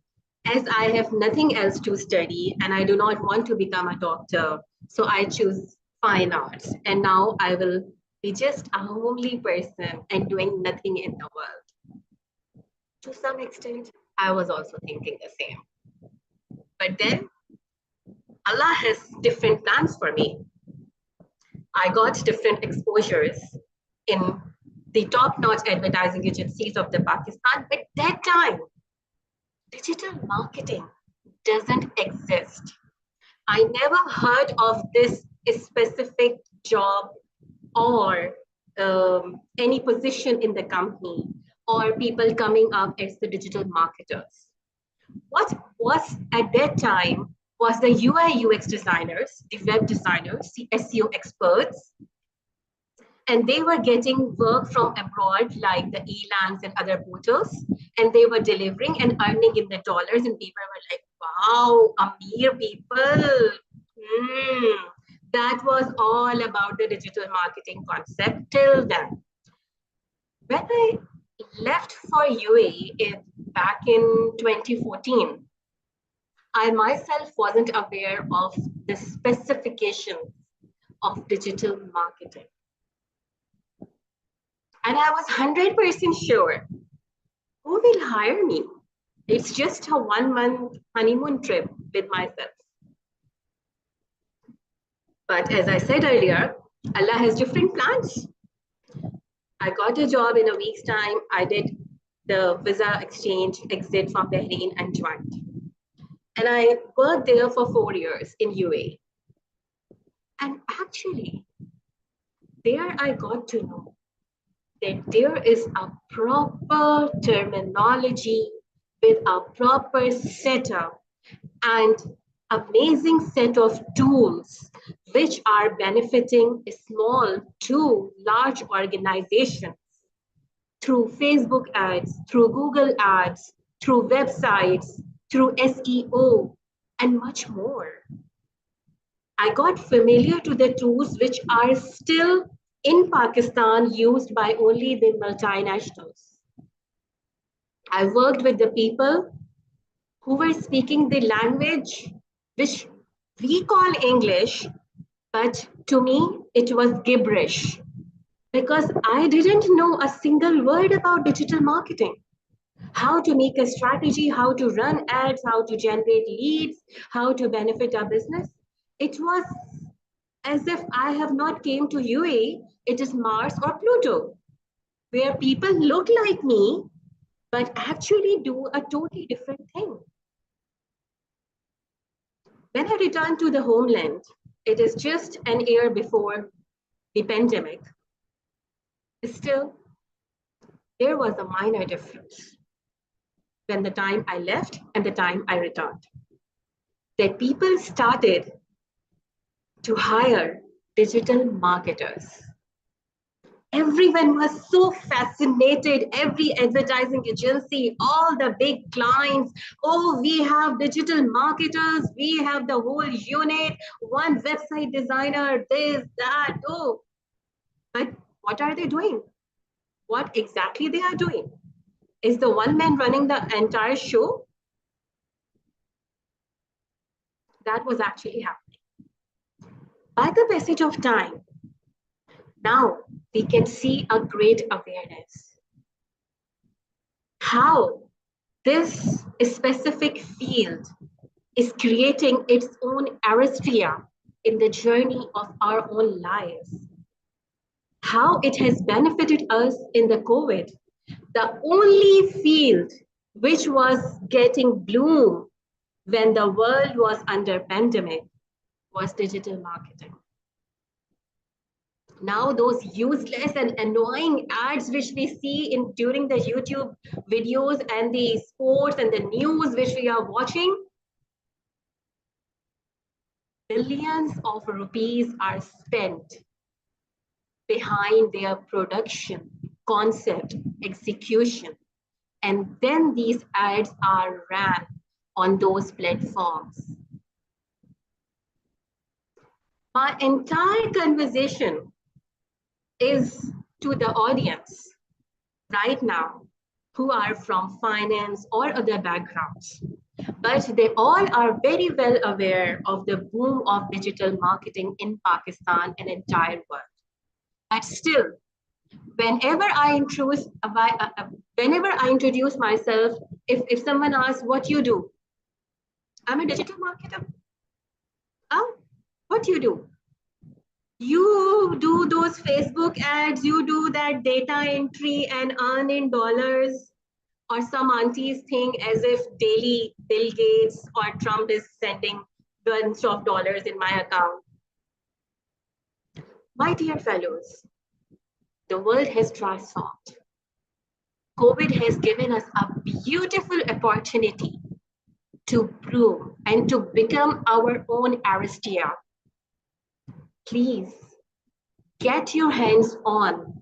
as I have nothing else to study and I do not want to become a doctor, so I choose fine arts. And now I will be just a homely person and doing nothing in the world. To some extent, I was also thinking the same. But then Allah has different plans for me. I got different exposures in the top-notch advertising agencies of the Pakistan. But that time, digital marketing doesn't exist. I never heard of this specific job or any position in the company or people coming up as the digital marketers. What was at that time was the UI UX designers, the web designers, the SEO experts, and they were getting work from abroad, like the Elance and other portals, and they were delivering and earning in the dollars, and people were like, wow, Amir people. That was all about the digital marketing concept till then. When I left for UAE back in 2014, I myself wasn't aware of the specifications of digital marketing. And I was 100% sure, who will hire me? It's just a 1-month honeymoon trip with myself. But as I said earlier, Allah has different plans. I got a job in a week's time. I did the visa exchange exit from Bahrain and joined. And I worked there for 4 years in UAE. And actually, there I got to know that there is a proper terminology with a proper setup and amazing set of tools which are benefiting small to large organizations through Facebook ads, through Google ads, through websites, through SEO, and much more. I got familiar to the tools which are still in Pakistan used by only the multinationals. I worked with the people who were speaking the language which we call English, but to me, it was gibberish because I didn't know a single word about digital marketing. How to make a strategy, how to run ads, how to generate leads, how to benefit our business. It was as if I have not came to UAE, it is Mars or Pluto, where people look like me, but actually do a totally different thing. When I returned to the homeland, it is just an year before the pandemic. Still, there was a minor difference when the time I left and the time I returned. That people started to hire digital marketers. Everyone was so fascinated, every advertising agency, all the big clients, oh, we have digital marketers, we have the whole unit, one website designer, this, that, oh. But what are they doing? What exactly they are doing? Is the one man running the entire show? That was actually happening. By the passage of time, now we can see a great awareness. How this specific field is creating its own aristria in the journey of our own lives. How it has benefited us in the COVID. The only field which was getting bloom when the world was under pandemic was digital marketing. Now those useless and annoying ads which we see during the YouTube videos and the sports and the news which we are watching, billions of rupees are spent behind their production, concept, execution, and then these ads are ran on those platforms. My entire conversation is to the audience right now who are from finance or other backgrounds, but they all are very well aware of the boom of digital marketing in Pakistan and entire world. But still, whenever I introduce myself, if someone asks what you do, I'm a digital marketer. Oh, what you do? You do those Facebook ads, you do that data entry and earn in dollars, or some aunties think as if daily Bill Gates or Trump is sending bunch of dollars in my account. My dear fellows, the world has transformed. COVID has given us a beautiful opportunity to prove and to become our own aristia. Please get your hands on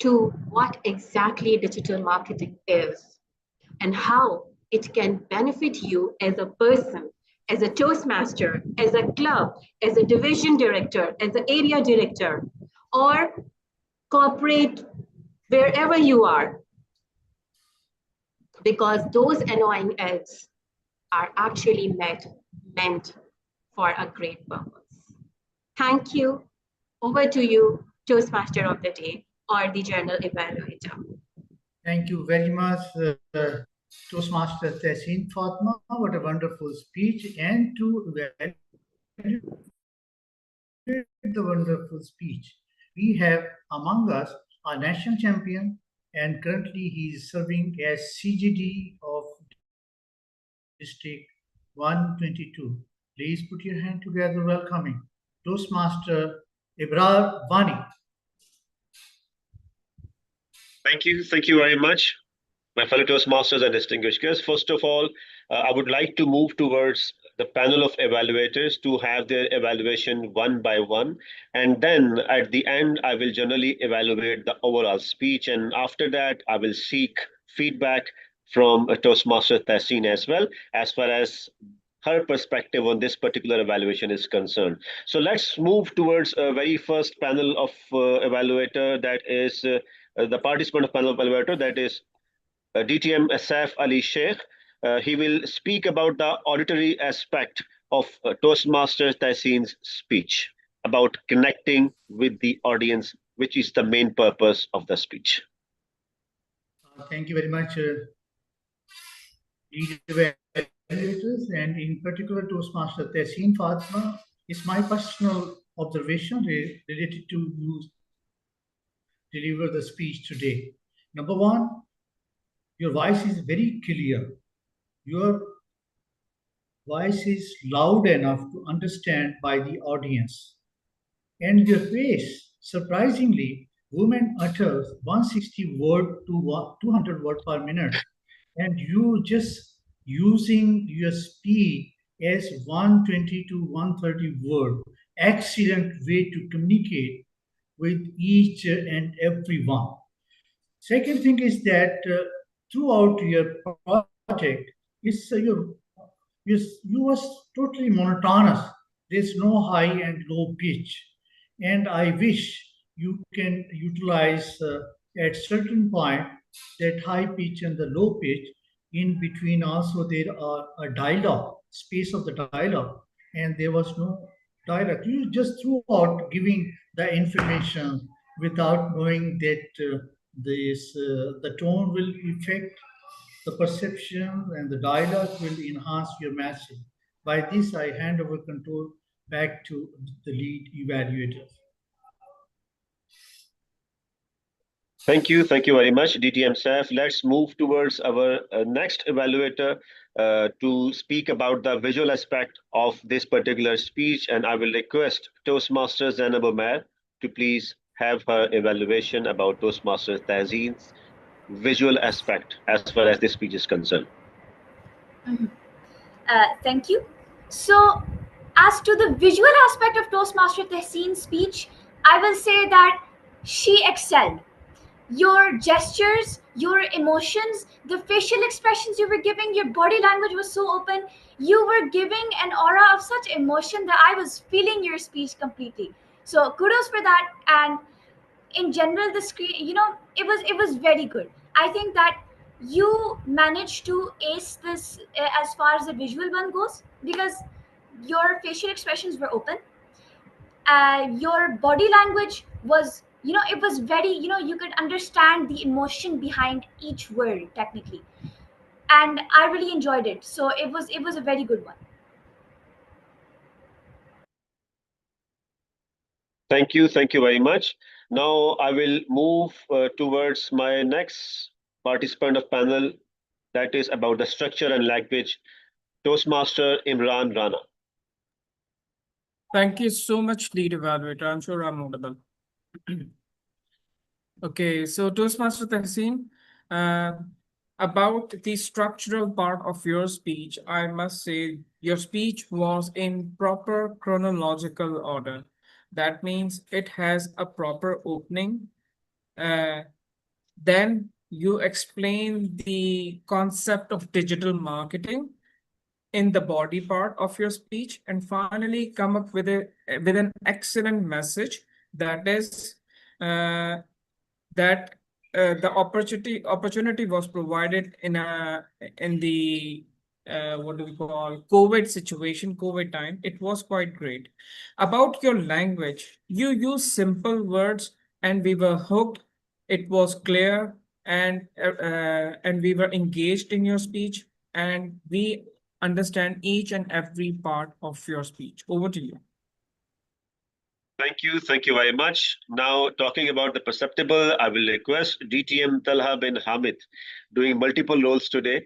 to what exactly digital marketing is and how it can benefit you as a person, as a Toastmaster, as a club, as a division director, as an area director, or corporate, wherever you are. Because those annoying ads are actually meant for a great purpose. Thank you. Over to you, Toastmaster of the Day or the Journal Evaluator. Thank you very much, Toastmaster Tehseen Fatma. What a wonderful speech, and to evaluate the wonderful speech. We have among us our national champion, and currently he is serving as CGD of District 122. Please put your hand together, welcoming Toastmaster Ibrar Vani. Thank you very much, my fellow Toastmasters and distinguished guests. First of all, I would like to move towards the panel of evaluators to have their evaluation one by one. And then at the end, I will generally evaluate the overall speech. And after that, I will seek feedback from Toastmaster Tehseen as well, as far as her perspective on this particular evaluation is concerned. So let's move towards a very first panel of evaluator, that is the participant of panel of evaluator, that is DTM Saif Ali Sheikh. He will speak about the auditory aspect of Toastmaster Tehseen's speech, about connecting with the audience, which is the main purpose of the speech. Thank you very much, evaluators, and in particular Toastmaster Tehseen Fatma. It's my personal observation related to you deliver the speech today. Number one, your voice is very clear. Your voice is loud enough to understand by the audience. And your face, surprisingly, women utters 160 word to 200 word per minute. And you just using your speed as 120 to 130 word. Excellent way to communicate with each and everyone. Second thing is that throughout your project, you was totally monotonous. There's no high and low pitch. And I wish you can utilize at certain point that high pitch and the low pitch. In between also there are a dialogue, space of the dialogue, and there was no dialogue. You just threw out giving the information without knowing that the tone will affect the perception, and the dialogue will enhance your message. By this, I hand over control back to the lead evaluator. Thank you very much, DTM Saif. Let's move towards our next evaluator to speak about the visual aspect of this particular speech, and I will request Toastmaster Zainab Umair to please have her evaluation about Toastmaster Tehseen's visual aspect as far as this speech is concerned. Thank you. So, as to the visual aspect of Toastmaster Tehseen's speech, I will say that she excelled. Your gestures, your emotions, the facial expressions you were giving, your body language was so open. You were giving an aura of such emotion that I was feeling your speech completely. So kudos for that. And in general, the screen, it was very good. I think that you managed to ace this as far as the visual one goes, because your facial expressions were open. Your body language was, it was very, you could understand the emotion behind each word technically. And I really enjoyed it. So it was a very good one. Thank you very much. Now I will move towards my next participant of panel, that is about the structure and language, Toastmaster Imran Rana. Thank you so much, lead evaluator. I'm sure I'm audible. Okay, so Toastmaster Tehseen, about the structural part of your speech, I must say your speech was in proper chronological order. That means it has a proper opening. Then you explain the concept of digital marketing in the body part of your speech, and finally come up with an excellent message that is that the opportunity was provided in the what do we call COVID situation, COVID time. It was quite great. About your language, you use simple words and we were hooked. It was clear, and we were engaged in your speech, and we understand each and every part of your speech. Over to you. Thank you very much. Now, talking about the perceptible, I will request DTM Talha bin Hamid, doing multiple roles today,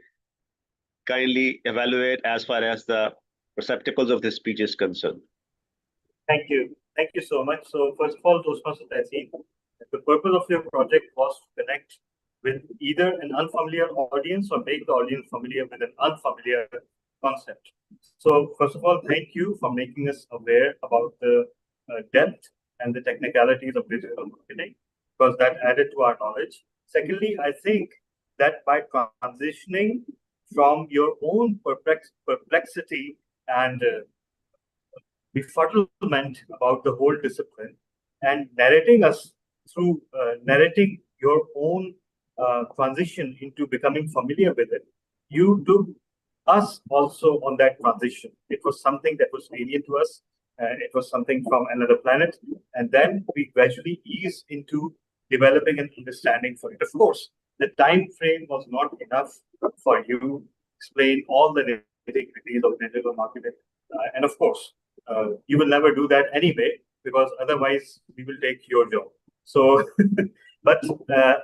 kindly evaluate as far as the perceptibles of this speech is concerned. Thank you. Thank you so much. So first of all, Toastmasters Tehseen, the purpose of your project was to connect with either an unfamiliar audience or make the audience familiar with an unfamiliar concept. So first of all, thank you for making us aware about the depth and the technicalities of digital marketing, because that added to our knowledge. Secondly, I think that by transitioning from your own perplexity and befuddlement about the whole discipline and narrating us through narrating your own transition into becoming familiar with it, you took us also on that transition. It was something that was alien to us. It was something from another planet. And then we gradually eased into developing an understanding for it. Of course, the time frame was not enough for you to explain all the nitty-gritties of digital marketing. And of course, you will never do that anyway, because otherwise we will take your job. So, but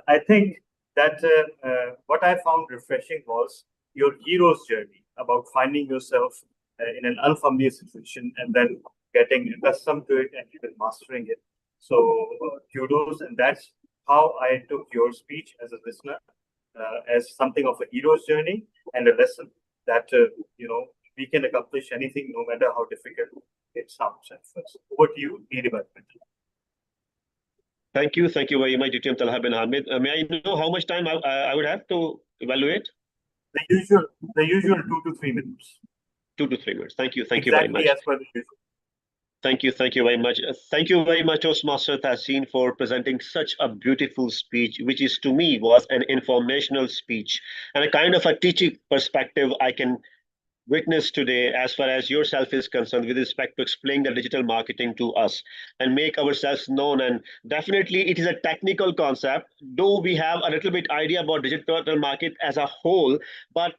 I think that what I found refreshing was your hero's journey about finding yourself in an unfamiliar situation and then getting accustomed to it and even mastering it. So kudos, and that's how I took your speech as a listener, as something of a hero's journey and a lesson that we can accomplish anything, no matter how difficult it sounds at first. Over to you, the development. Thank you very much, DTM Talha bin Hamid. May I know how much time I would have to evaluate? The usual 2 to 3 minutes. 2 to 3 minutes. Thank you Exactly very much. As per the usual. Thank you very much. Thank you very much, Toastmaster Tehseen, for presenting such a beautiful speech, which is to me was an informational speech and a kind of a teaching perspective I can witness today as far as yourself is concerned with respect to explaining the digital marketing to us and make ourselves known. And definitely it is a technical concept, though we have a little bit idea about digital market as a whole, but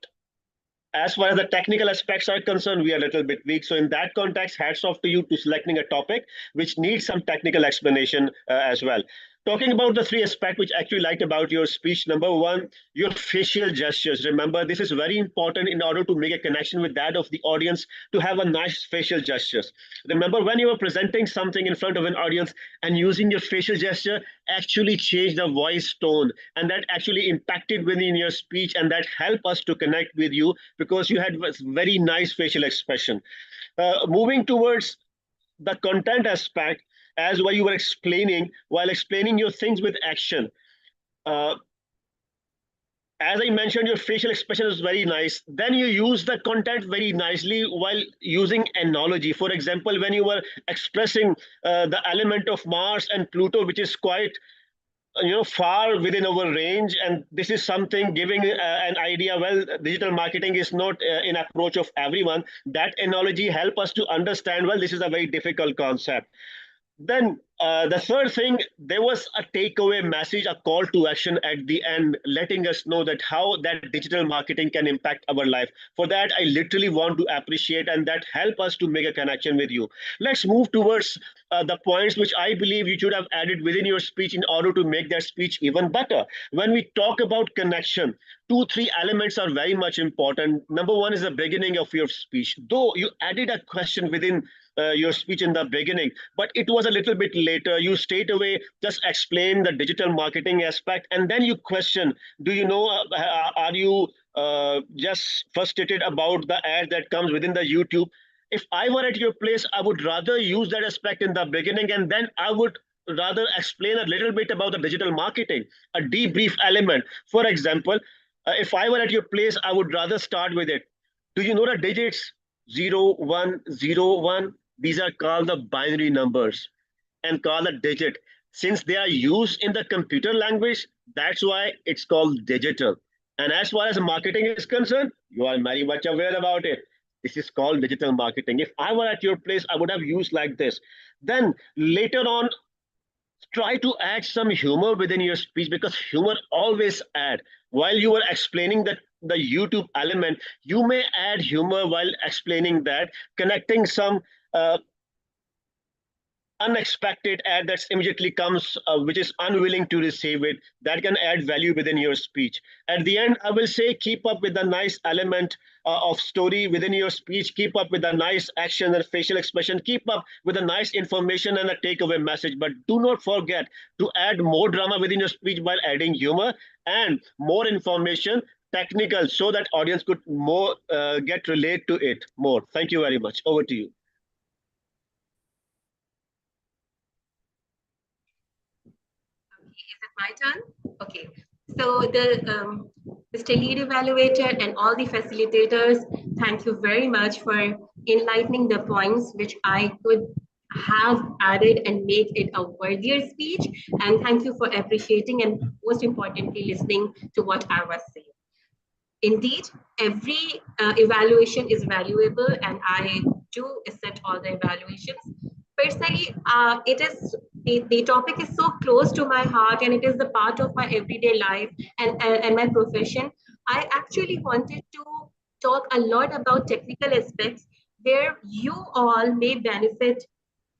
as far as the technical aspects are concerned, we are a little bit weak. So in that context, hats off to you to selecting a topic which needs some technical explanation as well. Talking about the 3 aspects which I actually liked about your speech. Number 1, your facial gestures. Remember, this is very important in order to make a connection with that of the audience, to have a nice facial gestures. Remember, when you are presenting something in front of an audience and using your facial gesture, actually change the voice tone, and that actually impacted within your speech, and that helped us to connect with you because you had very nice facial expression. Moving towards the content aspect, as what you were explaining, while explaining your things with action. As I mentioned, your facial expression is very nice. Then you use the content very nicely while using analogy. For example, when you were expressing the element of Mars and Pluto, which is quite far within our range, and this is something giving an idea, well, digital marketing is not an approach of everyone. That analogy help us to understand, well, this is a very difficult concept. Then the third thing, there was a takeaway message, a call to action at the end, letting us know that how that digital marketing can impact our life. For that, I literally want to appreciate, and that help us to make a connection with you. Let's move towards the points which I believe you should have added within your speech in order to make that speech even better. When we talk about connection, 2-3 elements are very much important. Number 1 is the beginning of your speech. Though you added a question within your speech in the beginning, but it was a little bit later. You straight away just explain the digital marketing aspect, and then you question, do you know, are you just frustrated about the ad that comes within the YouTube? If I were at your place, I would rather use that aspect in the beginning, and then I would rather explain a little bit about the digital marketing, a debrief element. For example, if I were at your place, I would rather start with it. Do you know the digits 0, 1, 0, 1? These are called the binary numbers and called a digit. Since they are used in the computer language, that's why it's called digital. And as far as marketing is concerned, you are very much aware about it. This is called digital marketing. If I were at your place, I would have used like this. Then later on, try to add some humor within your speech, because humor always add. While you are explaining the YouTube element, you may add humor while explaining that, connecting some unexpected ad that's immediately comes, which is unwilling to receive it, that can add value within your speech. At the end, I will say, keep up with the nice element of story within your speech, keep up with a nice action and facial expression, keep up with a nice information and a takeaway message, but do not forget to add more drama within your speech while adding humor and more information, technical, so that audience could more get relate to it more. Thank you very much. Over to you. Is it my turn? Okay. So the Mr. Lead Evaluator and all the facilitators, thank you very much for enlightening the points which I could have added and make it a worthier speech. And thank you for appreciating and most importantly, listening to what I was saying. Indeed, every evaluation is valuable, and I do accept all the evaluations. Personally, the topic is so close to my heart, and it is the part of my everyday life and my profession. I actually wanted to talk a lot about technical aspects where you all may benefit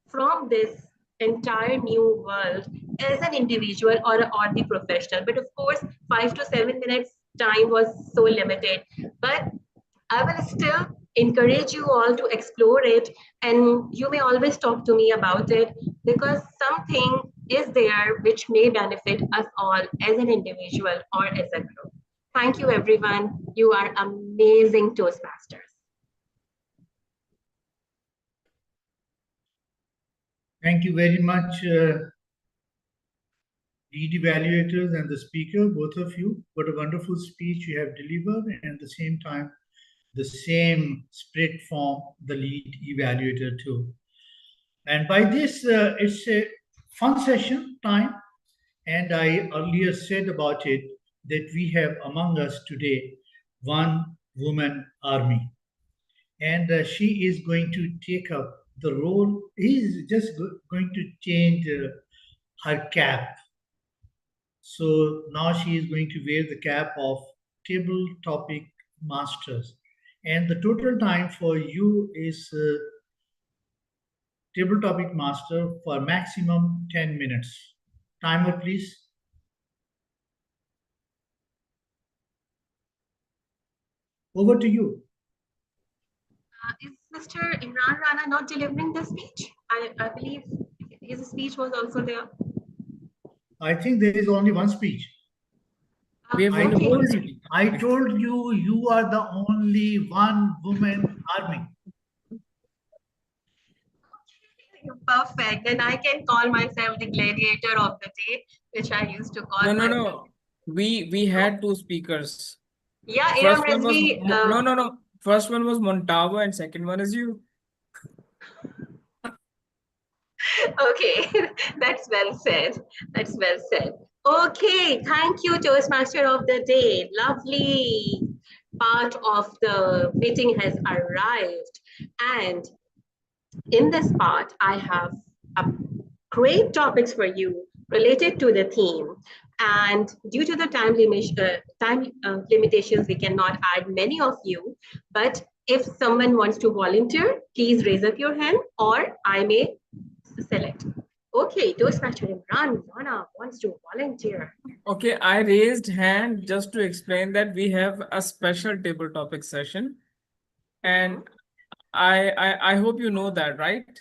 from this entire new world as an individual or the professional. But of course, 5 to 7 minutes time was so limited, but I will still encourage you all to explore it, and you may always talk to me about it, because something is there which may benefit us all as an individual or as a group. Thank you, everyone. You are amazing Toastmasters. Thank you very much, lead evaluators and the speaker, both of you. What a wonderful speech you have delivered, and at the same time, the same spirit from the lead evaluator too. And by this, it's a fun session time. And I earlier said about it that we have among us today one woman army. And she is going to take up the role, is just going to change her cap. So now she is going to wear the cap of Table Topic Masters. And the total time for you is Table Topic Master for maximum 10 minutes. Timer, please. Over to you. Is Mr. Imran Rana not delivering the speech? I believe his speech was also there. I think there is only one speech. I told you, you are the only one woman army. Perfect. Then I can call myself the gladiator of the day, which I used to call myself. No. We had two speakers. Yeah, First Iram one was Rizvi, no. First one was Montalvo, and second one is you. Okay, that's well said. That's well said. Okay, thank you, Toastmaster of the day. Lovely part of the meeting has arrived. And in this part, I have great topics for you related to the theme. And due to the time limitations, we cannot add many of you. But if someone wants to volunteer, please raise up your hand, or I may select. Okay, Toastmaster Imran Rana wants to volunteer. Okay, I raised hand just to explain that we have a special table topic session, and I hope you know that, right?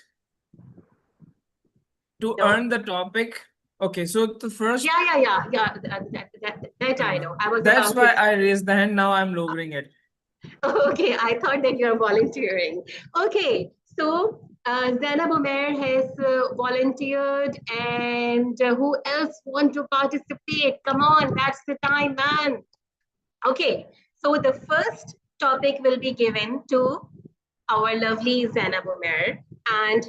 To earn the topic. Okay, so the first. Yeah. That I know. I was. That's why I raised the hand. Now I'm lowering it. Okay, I thought that you're volunteering. Okay, so Zainab Umair has volunteered, and who else want to participate? Come on, that's the time, man. Okay, so the first topic will be given to our lovely Zainab Umair, and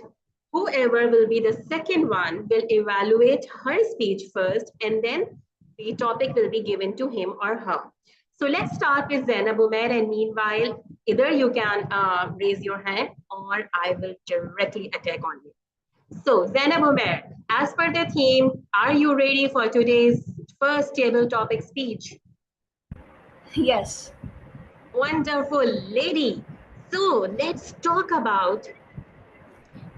whoever will be the second one will evaluate her speech first, and then the topic will be given to him or her. So let's start with Zainab Umair, and meanwhile, either you can raise your hand or I will directly attack on you. So Zainab Umair, as per the theme, are you ready for today's first table topic speech? Yes. Wonderful lady. So let's talk about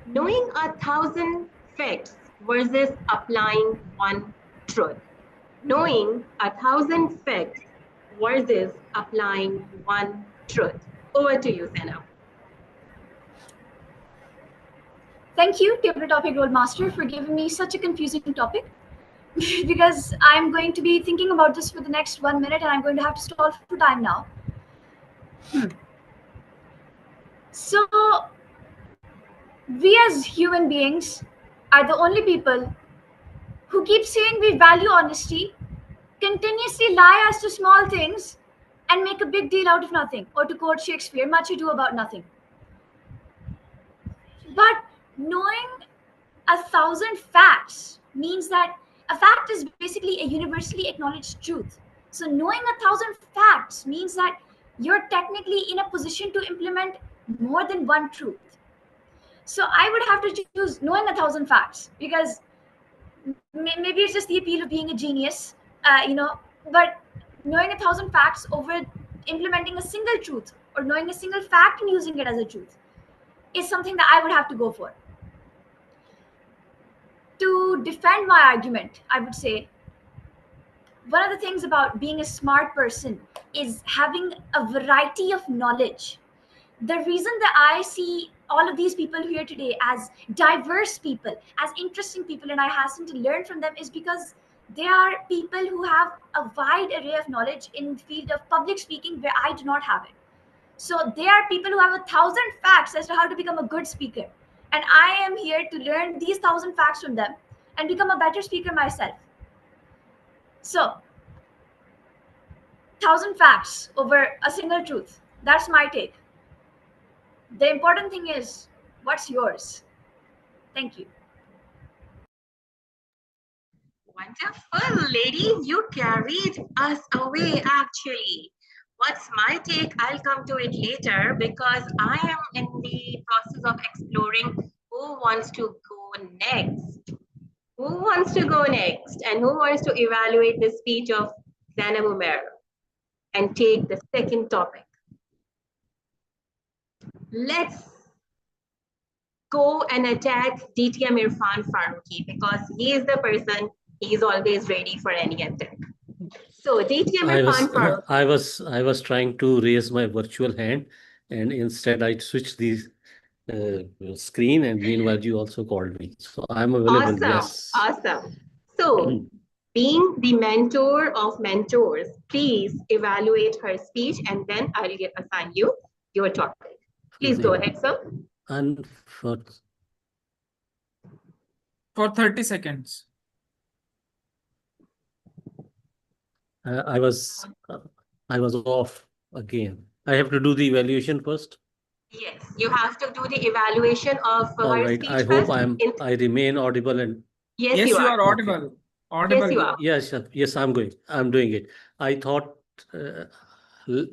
knowing 1,000 facts versus applying one truth. Knowing 1,000 facts versus applying one truth. Over to you, Zainab. Thank you, Table Topic Rollmaster, for giving me such a confusing topic. Because I'm going to be thinking about this for the next 1 minute and I'm going to have to stall for time now. So, we as human beings are the only people who keep saying we value honesty, continuously lie as to small things, and make a big deal out of nothing. Or to quote Shakespeare, much ado about nothing. But knowing 1,000 facts means that a fact is basically a universally acknowledged truth. So knowing 1,000 facts means that you're technically in a position to implement more than one truth. So I would have to choose knowing 1,000 facts, because maybe it's just the appeal of being a genius, but knowing 1,000 facts over implementing a single truth, or knowing a single fact and using it as a truth, is something that I would have to go for. To defend my argument, I would say one of the things about being a smart person is having a variety of knowledge. The reason that I see all of these people here today as diverse people, as interesting people, and I hasten to learn from them, is because they are people who have a wide array of knowledge in the field of public speaking where I do not have it. So they are people who have 1,000 facts as to how to become a good speaker. And I am here to learn these 1,000 facts from them and become a better speaker myself. So, 1,000 facts over a single truth. That's my take. The important thing is, what's yours? Thank you. Wonderful, lady. You carried us away, actually. What's my take? I'll come to it later, because I am in the process of exploring who wants to go next. Who wants to go next? And who wants to evaluate the speech of Zainab Umair and take the second topic? Let's go and attack DTM Irfan Farooqi, because he is the person, he's always ready for any attack. So DTM Irfan Farooqi. I was trying to raise my virtual hand, and instead I switched the screen, and meanwhile you also called me. So I'm available. Awesome. Yes. Awesome. So being the mentor of mentors, please evaluate her speech and then I'll assign you your topic. Please go ahead, sir. And for 30 seconds. I was off again. I have to do the evaluation first. Yes, you have to do the evaluation of All her right. speech I hope first. I remain audible and Yes, you are audible. Audible. Yes, you are. yes, I'm doing it. I thought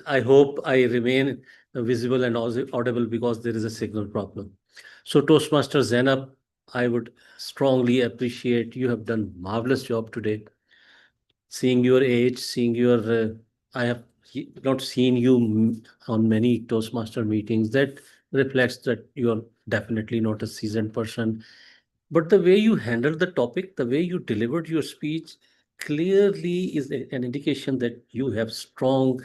I hope I remain visible and audible, because there is a signal problem. So Toastmaster Zainab, I would strongly appreciate, you have done marvelous job today. Seeing your age, seeing your I have not seen you on many Toastmaster meetings. That reflects that you are definitely not a seasoned person. But the way you handled the topic, the way you delivered your speech, clearly is an indication that you have strong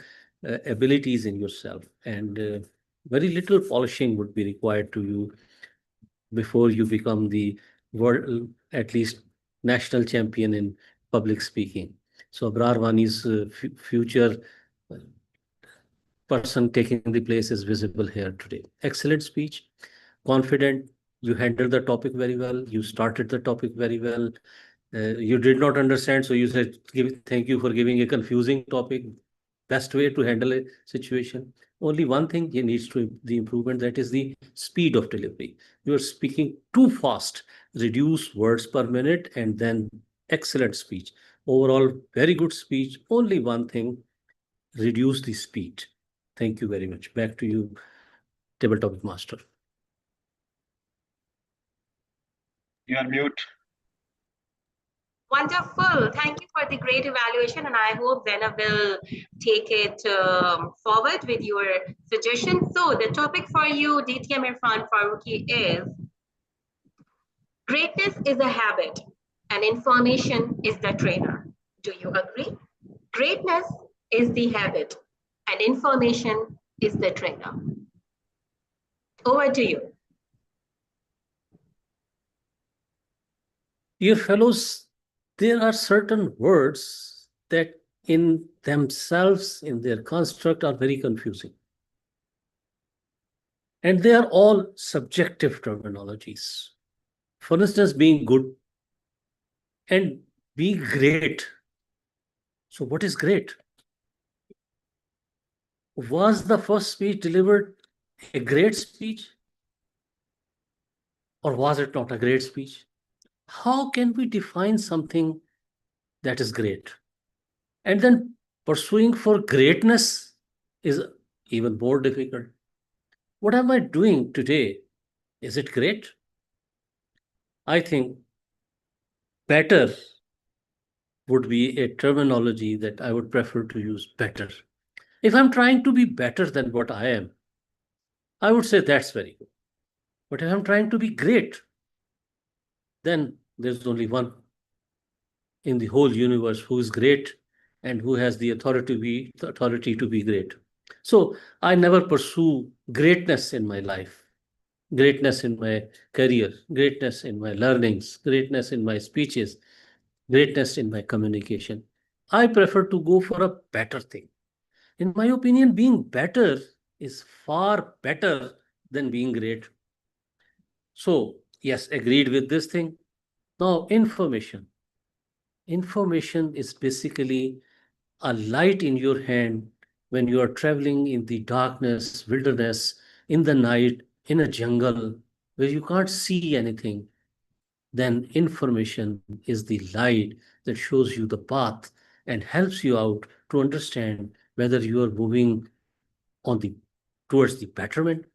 abilities in yourself, and very little polishing would be required to you before you become the world, at least national champion in public speaking. So Abrar Wani's future person taking the place is visible here today. Excellent speech, confident. You handled the topic very well. You started the topic very well. You did not understand, so you said, thank you for giving a confusing topic. Best way to handle a situation. Only one thing needs to the improvement, that is the speed of delivery. You are speaking too fast. Reduce words per minute, and then excellent speech. Overall, very good speech. Only one thing, reduce the speed. Thank you very much. Back to you, Table Topic Master. You are mute. Wonderful. Thank you for the great evaluation, and I hope Zainab will take it forward with your suggestions. So the topic for you, DTM Irfan Farooqi, is greatness is a habit and information is the trainer. Do you agree? Greatness is the habit and information is the trainer. Over to you. Dear fellows, there are certain words that in themselves, in their construct, are very confusing. And they are all subjective terminologies. For instance, being good and be great. So what is great? Was the first speech delivered a great speech? Or was it not a great speech? How can we define something that is great? And then pursuing for greatness is even more difficult. What am I doing today? Is it great? I think better would be a terminology that I would prefer to use, better. If I'm trying to be better than what I am, I would say that's very good. But if I'm trying to be great, then there's only one in the whole universe who is great and who has the authority to be great. So I never pursue greatness in my life, greatness in my career, greatness in my learnings, greatness in my speeches, greatness in my communication. I prefer to go for a better thing. In my opinion, being better is far better than being great. So yes, agreed with this thing. Now, information. Information is basically a light in your hand when you are traveling in the darkness, wilderness, in the night, in a jungle where you can't see anything. Then information is the light that shows you the path and helps you out to understand whether you are moving towards the betterment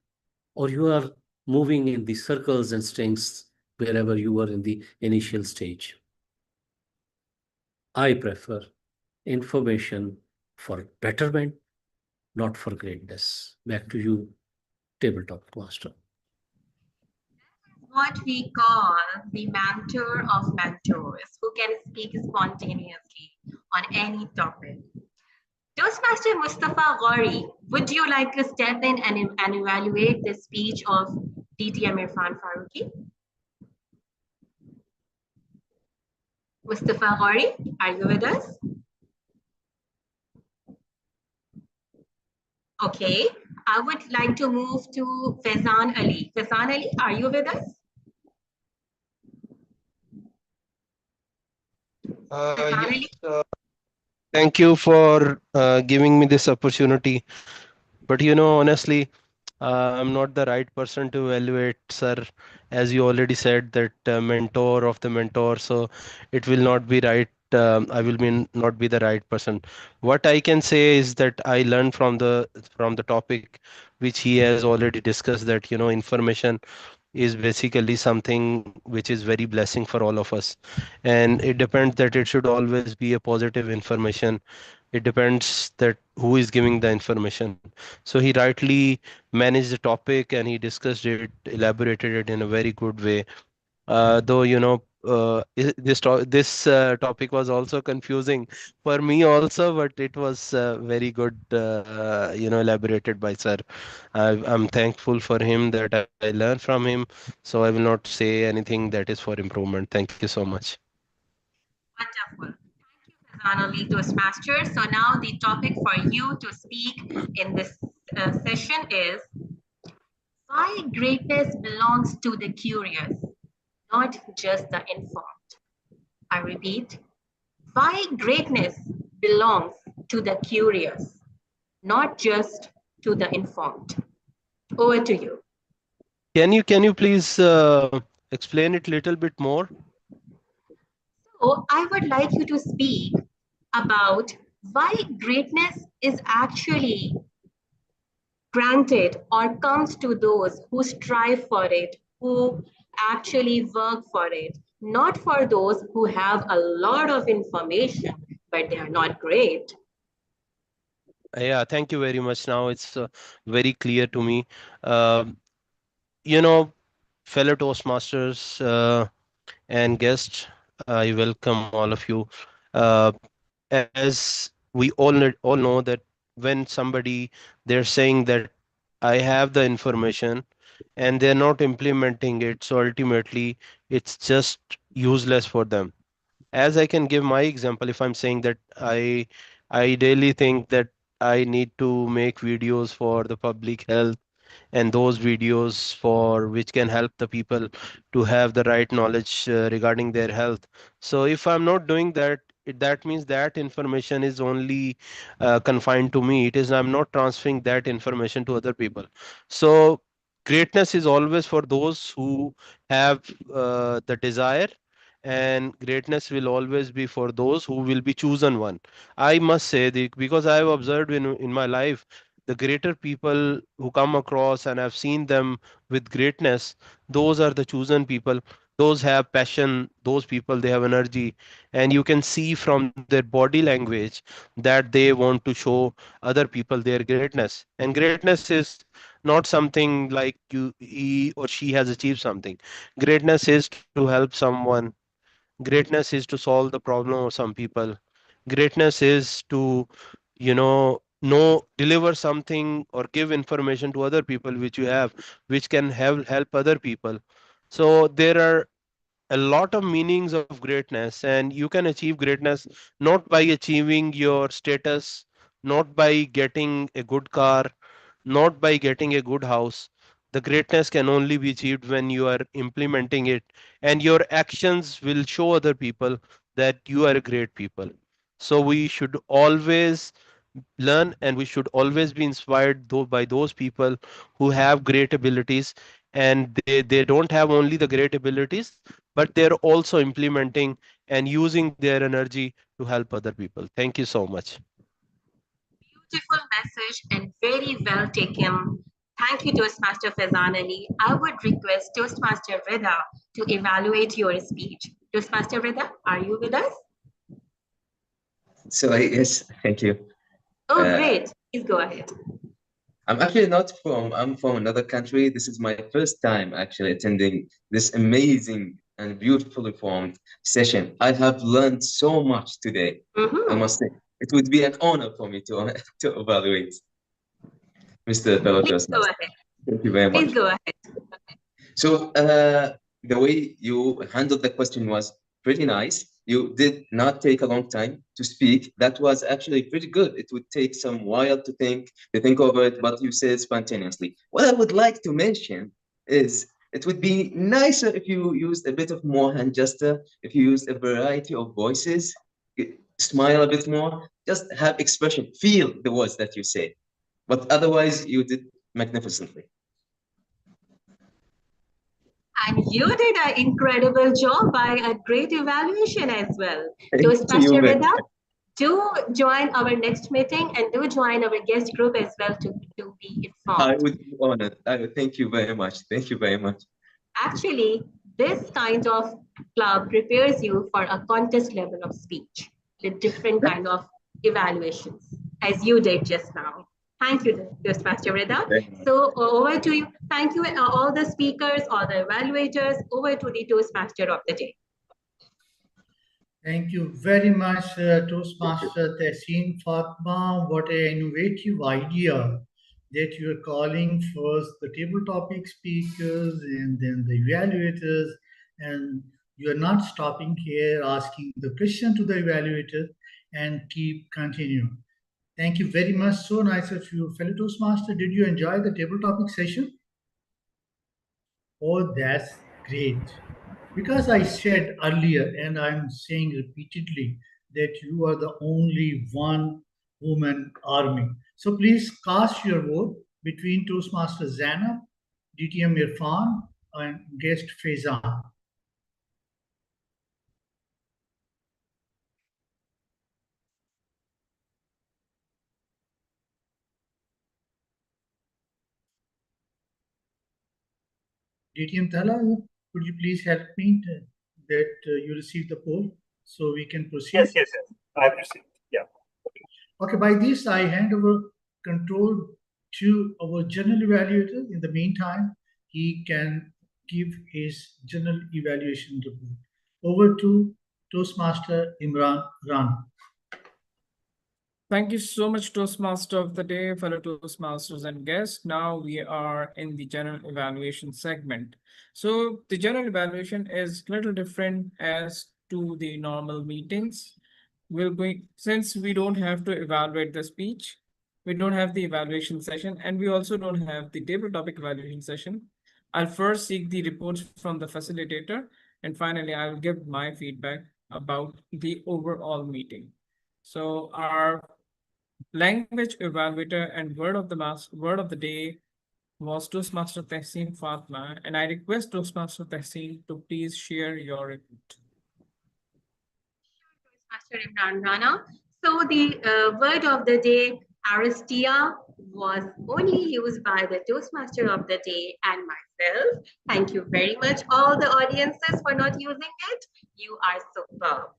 or you are moving in the circles and strings wherever you were in the initial stage. I prefer information for betterment, not for greatness. Back to you, Tabletop Master. What we call the mentor of mentors, who can speak spontaneously on any topic. Toastmaster Mustafa Ghori, would you like to step in and evaluate the speech of DTM Irfan Farooqi? Mustafa Ghori, are you with us? Okay, I would like to move to Faizan Ali. Faizan Ali, are you with us? Yes, thank you for giving me this opportunity. But honestly, I'm not the right person to evaluate, sir. As you already said, that mentor of the mentor, so it will not be right. I will not be the right person. What I can say is that I learned from the topic which he has already discussed, that information is basically something which is very blessing for all of us, and it depends that it should always be a positive information. It depends that who is giving the information. So he rightly managed the topic and he discussed it, elaborated it in a very good way. Though this topic was also confusing for me also, but it was very good, elaborated by sir. I'm thankful for him that I learned from him. So I will not say anything that is for improvement. Thank you so much. Wonderful. Thank you, Annalie Toastmasters. So now the topic for you to speak in this session is why greatness belongs to the curious, not just the informed. I repeat, why greatness belongs to the curious, not just to the informed. Over to you. Can you please explain it a little bit more? So I would like you to speak about why greatness is actually granted or comes to those who strive for it, who actually work for it, not for those who have a lot of information, but they are not great. Yeah, thank you very much. Now it's very clear to me. You know, fellow Toastmasters and guests, I welcome all of you. Uh, as we all know that when somebody they're saying that I have the information and they're not implementing it, so ultimately it's just useless for them. As I can give my example, if I'm saying that I daily think that I need to make videos for the public health and those videos for which can help the people to have the right knowledge regarding their health. So if I'm not doing that, that means that information is only confined to me. It is I'm not transferring that information to other people. So greatness is always for those who have the desire, and greatness will always be for those who will be chosen one. I must say because I have observed in my life the greater people who come across and I've seen them with greatness, those are the chosen people. Those have passion, those people they have energy, and you can see from their body language that they want to show other people their greatness. And greatness is not something like he or she has achieved something. Greatness is to help someone. Greatness is to solve the problem of some people. Greatness is to deliver something or give information to other people which you have, which can help other people. So there are a lot of meanings of greatness, and you can achieve greatness not by achieving your status, not by getting a good car, not by getting a good house. The greatness can only be achieved when you are implementing it, and your actions will show other people that you are a great people. So we should always learn, and we should always be inspired by those people who have great abilities, and they don't have only the great abilities, but they're also implementing and using their energy to help other people. Thank you so much. Beautiful message and very well taken. Thank you, Toastmaster Faizan Ali. I would request Toastmaster Rida to evaluate your speech. Toastmaster Rida, are you with us? So yes, thank you. Oh, great. Please go ahead. I'm actually I'm from another country. This is my first time actually attending this amazing and beautifully formed session. I have learned so much today. I must say, it would be an honor for me to evaluate Mr. Pelotas. Go ahead. Thank you very much. Please go ahead. So the way you handled the question was pretty nice. You did not take a long time to speak. That was actually pretty good. It would take some while to think over it, but you said spontaneously. What I would like to mention is it would be nicer if you used a bit of more hand gesture, if you used a variety of voices, smile a bit more, just have expression, feel the words that you say. But otherwise, you did magnificently. And you did an incredible job by a great evaluation as well. Toastmaster Rida, do join our next meeting and do join our guest group as well to be informed. I would be honored. Thank you very much. Thank you very much. Actually, this kind of club prepares you for a contest level of speech with different kind of evaluations, as you did just now. Thank you, Toastmaster Rida. So over to you. Thank you, all the speakers, all the evaluators. Over to the Toastmaster of the day. Thank you very much, Toastmaster Tehseen Fatma. What an innovative idea that you are calling first the table topic speakers and then the evaluators, and you are not stopping here asking the question to the evaluator, and keep continuing. Thank you very much. So nice of you, fellow Toastmaster. Did you enjoy the table topic session? Oh, that's great. Because I said earlier, and I'm saying repeatedly, that you are the only one woman army. So please cast your vote between Toastmaster Zainab, DTM Irfan, and guest Faizan. DTM Tala, could you please help me that you receive the poll so we can proceed? Yes, yes, yes. I've received. Yeah. Okay, by this, I hand over control to our general evaluator. In the meantime, he can give his general evaluation report. Over to Toastmaster Imran Rana. Thank you so much, Toastmaster of the day, fellow Toastmasters and guests. Now we are in the general evaluation segment. So the general evaluation is a little different as to the normal meetings. Since we don't have to evaluate the speech, we don't have the evaluation session, and we also don't have the table topic evaluation session. I'll first seek the reports from the facilitator, and finally, I'll give my feedback about the overall meeting. So our language evaluator and word of the day was Toastmaster Tehseen Fatma, and I request Toastmaster Tehseen to please share your report. Toastmaster Imran Rana. So the word of the day, Aristia, was only used by the Toastmaster of the day and myself. Thank you very much, all the audiences, for not using it. You are superb.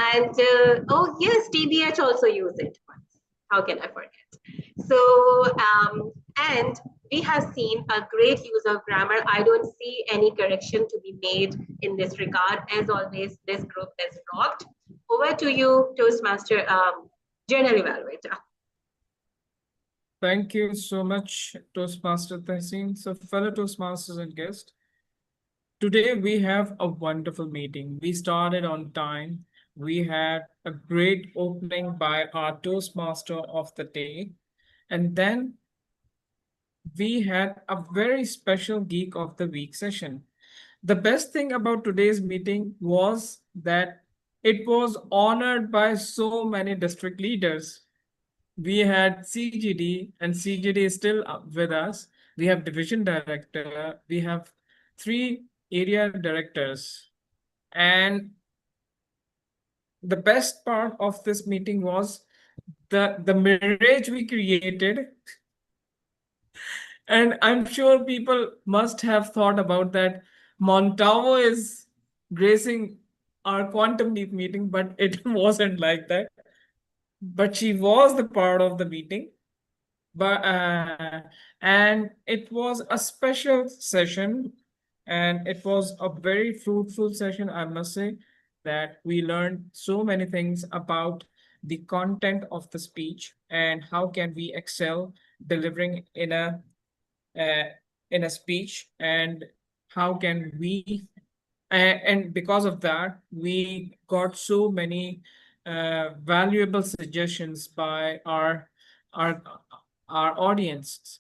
And oh yes, TBH also used it once. How can I forget? So, and we have seen a great use of grammar. I don't see any correction to be made in this regard. As always, this group is rocked. Over to you, Toastmaster, General Evaluator. Thank you so much, Toastmaster Tehseen. So, fellow Toastmasters and guests, today we have a wonderful meeting. We started on time. We had a great opening by our Toastmaster of the day. And then we had a very special Geek of the Week session. The best thing about today's meeting was that it was honored by so many district leaders. We had CGD, and CGD is still with us. We have division director. We have 3 area directors. And the best part of this meeting was the marriage we created. And I'm sure people must have thought about that. Montalvo is gracing our Quantum Leap meeting, but it wasn't like that. But she was the part of the meeting. And it was a special session, and it was a very fruitful session, I must say, that we learned so many things about the content of the speech and how can we excel delivering in a speech, and how can we and because of that we got so many valuable suggestions by our audience.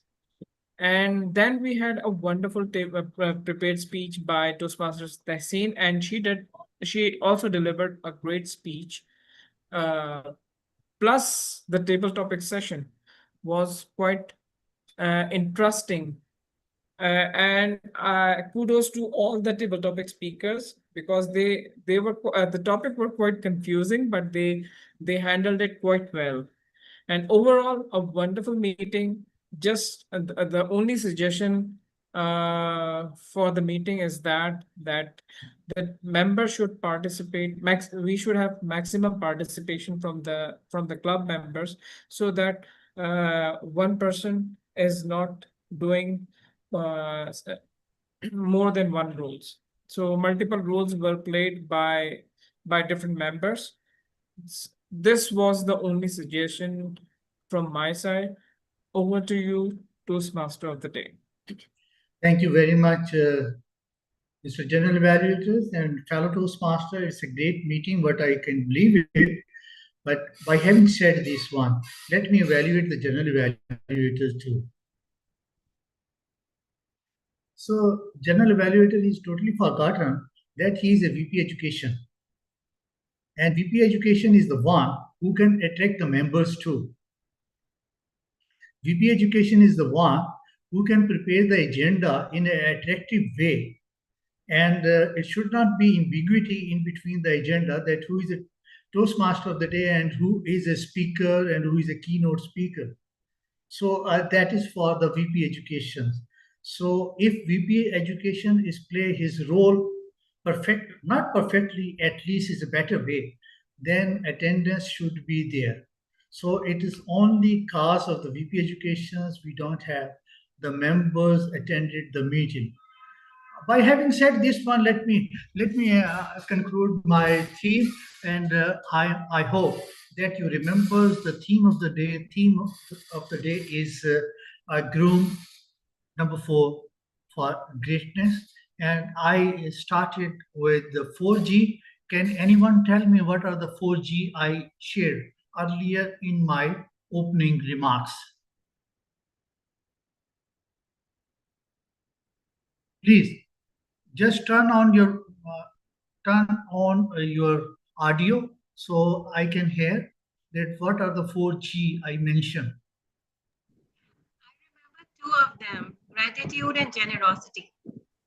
And then we had a wonderful prepared speech by Toastmaster Tehseen, and she also delivered a great speech. Plus the table topic session was quite interesting. And kudos to all the table topic speakers, because they were the topic were quite confusing, but they handled it quite well. And overall, a wonderful meeting. Just the only suggestion for the meeting is that members should participate. We should have maximum participation from the club members, so that one person is not doing more than one rules. So multiple rules were played by different members. This was the only suggestion from my side. Over to you, Toastmaster of the day. Thank you very much, Mr. General Evaluators and fellow Toastmaster. It's a great meeting, but I can believe it But by having said this one, let me evaluate the general evaluators too. So general evaluator is totally forgotten that he is a VP education. And VP education is the one who can attract the members too. VP education is the one who can prepare the agenda in an attractive way. And it should not be ambiguity in between the agenda that who is a Toastmaster of the day and who is a speaker and who is a keynote speaker. So that is for the VP education. So if VP education is play his role not perfectly, at least is a better way, then attendance should be there. So it is only cause of the VP educations we don't have the members attended the meeting. By having said this one, let me conclude my theme, and I hope that you remember the theme of the day. Theme of the day is groom number 4 for greatness, and I started with the 4G. Can anyone tell me what are the 4G I shared earlier in my opening remarks? Please just turn on your audio so I can hear that what are the 4G I mentioned. Two of them, gratitude and generosity.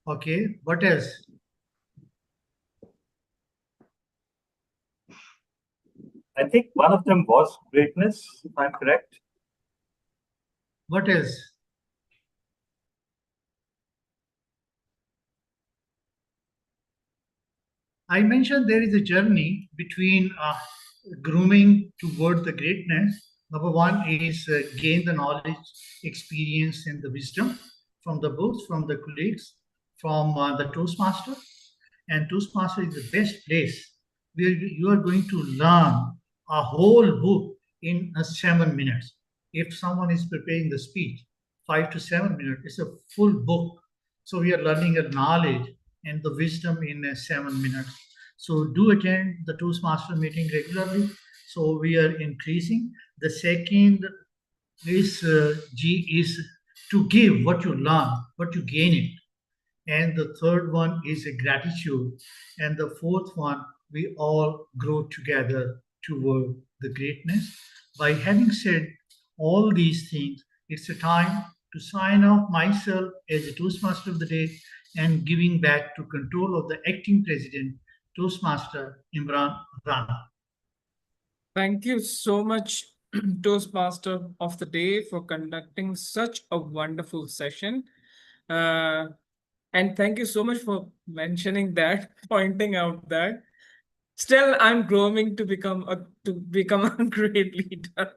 Okay, what else? I think one of them was greatness, if I'm correct. What else? I mentioned there is a journey between grooming toward the greatness. Number one is gain the knowledge, experience, and the wisdom from the books, from the colleagues, from the Toastmaster. And Toastmaster is the best place where you are going to learn a whole book in 7 minutes. If someone is preparing the speech, 5 to 7 minutes, it's a full book. So we are learning a knowledge and the wisdom in 7 minutes. So do attend the Toastmaster meeting regularly. So we are increasing. The second is G is to give what you learn, what you gain it. And the third one is a gratitude. And the fourth one, we all grow together toward the greatness. By having said all these things, it's a time to sign off myself as a Toastmaster of the day and giving back to control of the acting president, Toastmaster Imran Rana. Thank you so much, Toastmaster of the day, for conducting such a wonderful session. And thank you so much for mentioning that, pointing out that. Still, I'm growing to become a great leader.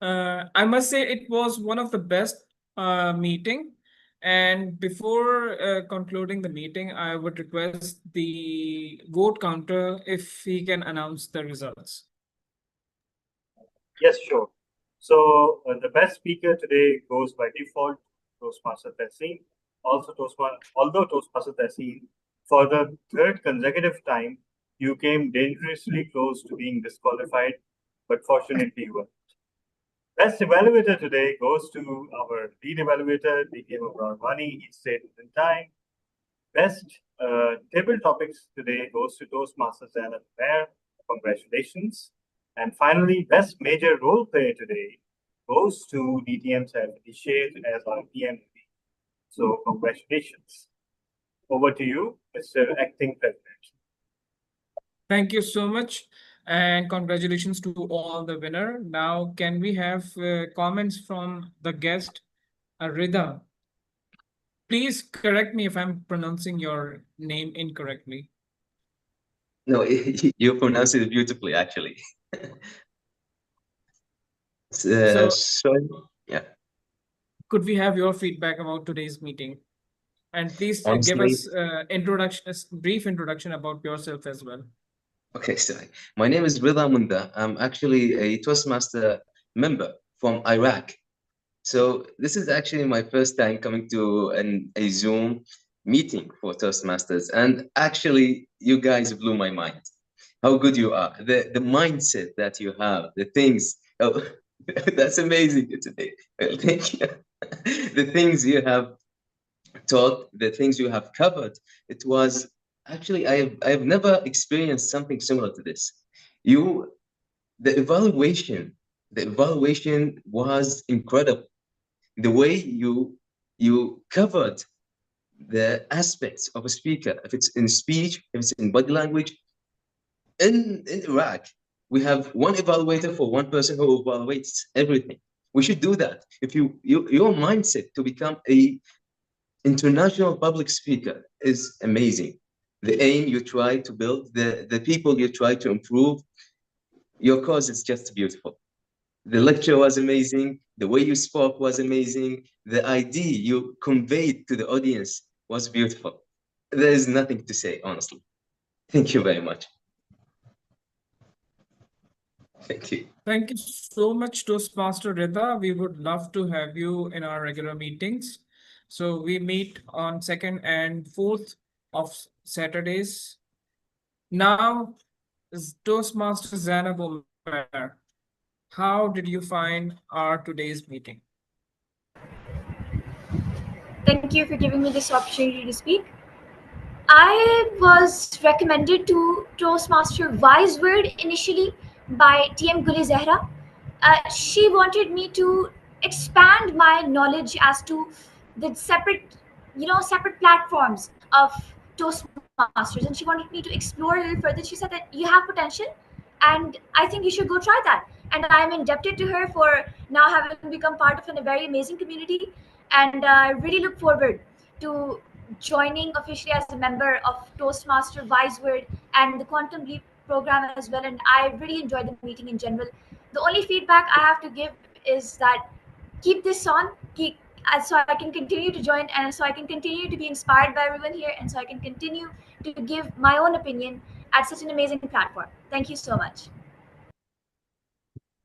I must say it was one of the best meeting. And before concluding the meeting, I would request the vote counter if he can announce the results. Yes, sure. So the best speaker today goes by default, Toastmaster Tehseen. Also, although Toastmaster Tehseen, for the third consecutive time, you came dangerously close to being disqualified, but fortunately you were. Best evaluator today goes to our lead evaluator, DTM Abrar-Wani. He stayed in time. Best table topics today goes to Toastmaster Zainab Umair. Congratulations. And finally, best major role player today goes to DTM Saifati Sheikh as our PMP. So congratulations. Over to you, Mr. Acting President. Thank you so much. And congratulations to all the winner. Now, can we have comments from the guest, Rida? Please correct me if I'm pronouncing your name incorrectly. No, you pronounce it beautifully, actually. So, yeah. Could we have your feedback about today's meeting? And please give Honestly, us a brief introduction about yourself as well. okay, so my name is Rida Munda. I'm actually a Toastmaster member from Iraq. So this is actually my first time coming to a Zoom meeting for Toastmasters, and actually, you guys blew my mind. How good you are, the mindset that you have, the things. Oh, that's amazing today. Thank you. The things you have taught, the things you have covered. It was actually I have never experienced something similar to this. The evaluation was incredible. The way you covered the aspects of a speaker, if it's in speech, if it's in body language. In Iraq, we have one evaluator for one person who evaluates everything. We should do that. If your mindset to become a international public speaker is amazing. The aim you try to build, the people you try to improve, your cause is just beautiful. The lecture was amazing. The way you spoke was amazing. The idea you conveyed to the audience was beautiful. There is nothing to say, honestly. Thank you very much. Thank you. Thank you so much, Toastmaster Rida. We would love to have you in our regular meetings. So we meet on 2nd and 4th of Saturdays. Now, Toastmaster Zainab Umair, how did you find our today's meeting? Thank you for giving me this opportunity to speak. I was recommended to Toastmaster Wise Word initially by TM Guli Zehra. She wanted me to expand my knowledge as to the separate platforms of Toastmasters, and she wanted me to explore a little further. She said that you have potential, and I think you should go try that. And I'm indebted to her for now having become part of a very amazing community, and I really look forward to joining officially as a member of Toastmaster Wise Word and the Quantum Leap program as well. And I really enjoyed the meeting in general. The only feedback I have to give is that keep this on, so I can continue to join, and so I can continue to be inspired by everyone here, and so I can continue to give my own opinion at such an amazing platform. Thank you so much.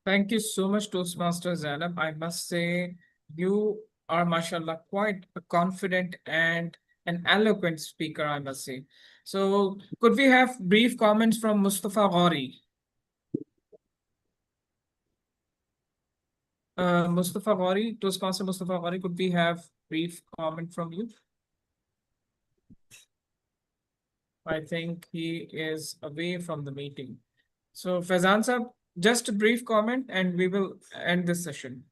Thank you so much, Toastmaster Zainab. I must say, you are, mashallah, quite a confident and an eloquent speaker, I must say. So could we have brief comments from Mustafa Ghori? Mustafa Ghori, Toastmaster Mustafa Ghori, could we have brief comment from you? I think he is away from the meeting. So Faizan sir, just a brief comment and we will end this session.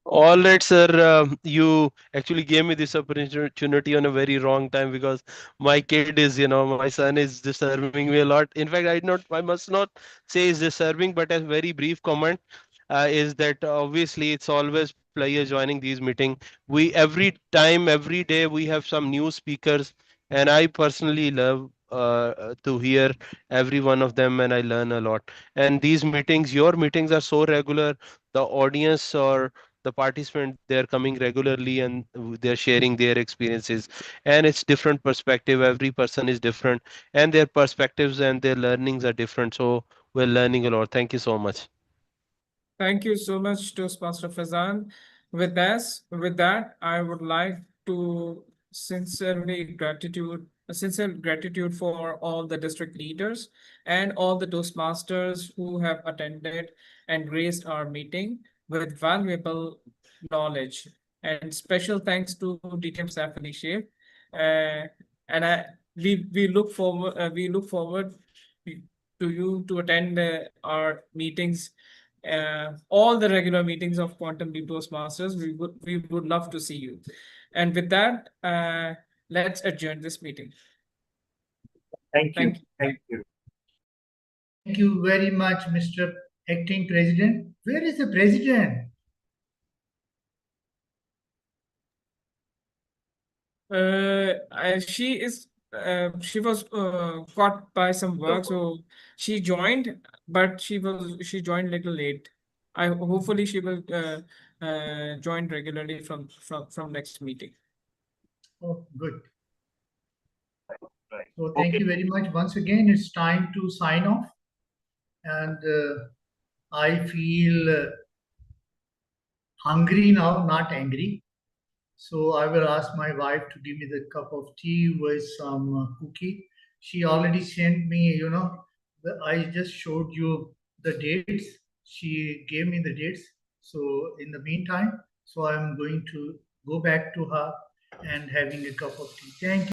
All right, sir. You actually gave me this opportunity on a very wrong time, because my kid is, my son is disturbing me a lot. In fact, I must not say is disturbing, but a very brief comment is that obviously it's always pleasure joining these meetings. Every day, we have some new speakers, and I personally love to hear every one of them, and I learn a lot. And these meetings, your meetings are so regular. The audience or the participant, they're coming regularly and they're sharing their experiences, and it's different perspective. Every person is different, and their perspectives and their learnings are different, so we're learning a lot. Thank you so much. Thank you so much, Toastmaster Faizan. With that, I would like to sincere gratitude for all the district leaders and all the Toastmasters who have attended and graced our meeting with valuable knowledge. And special thanks to DTM Saif Ali Sheikh. We look forward to you to attend our meetings, all the regular meetings of Quantum Leap Toastmasters. We would love to see you. And with that, let's adjourn this meeting. Thank you. Thank you. Thank you very much, Mr. Acting President. Where is the President? She was caught by some work, so she joined, but she joined a little late. Hopefully she will join regularly from next meeting. Oh, good. So thank you very much. Once again, it's time to sign off, and I feel hungry now, not angry. So I will ask my wife to give me the cup of tea with some cookie. She already sent me, I just showed you the dates. She gave me the dates. So in the meantime, so I'm going to go back to her and having a cup of tea. Thank you.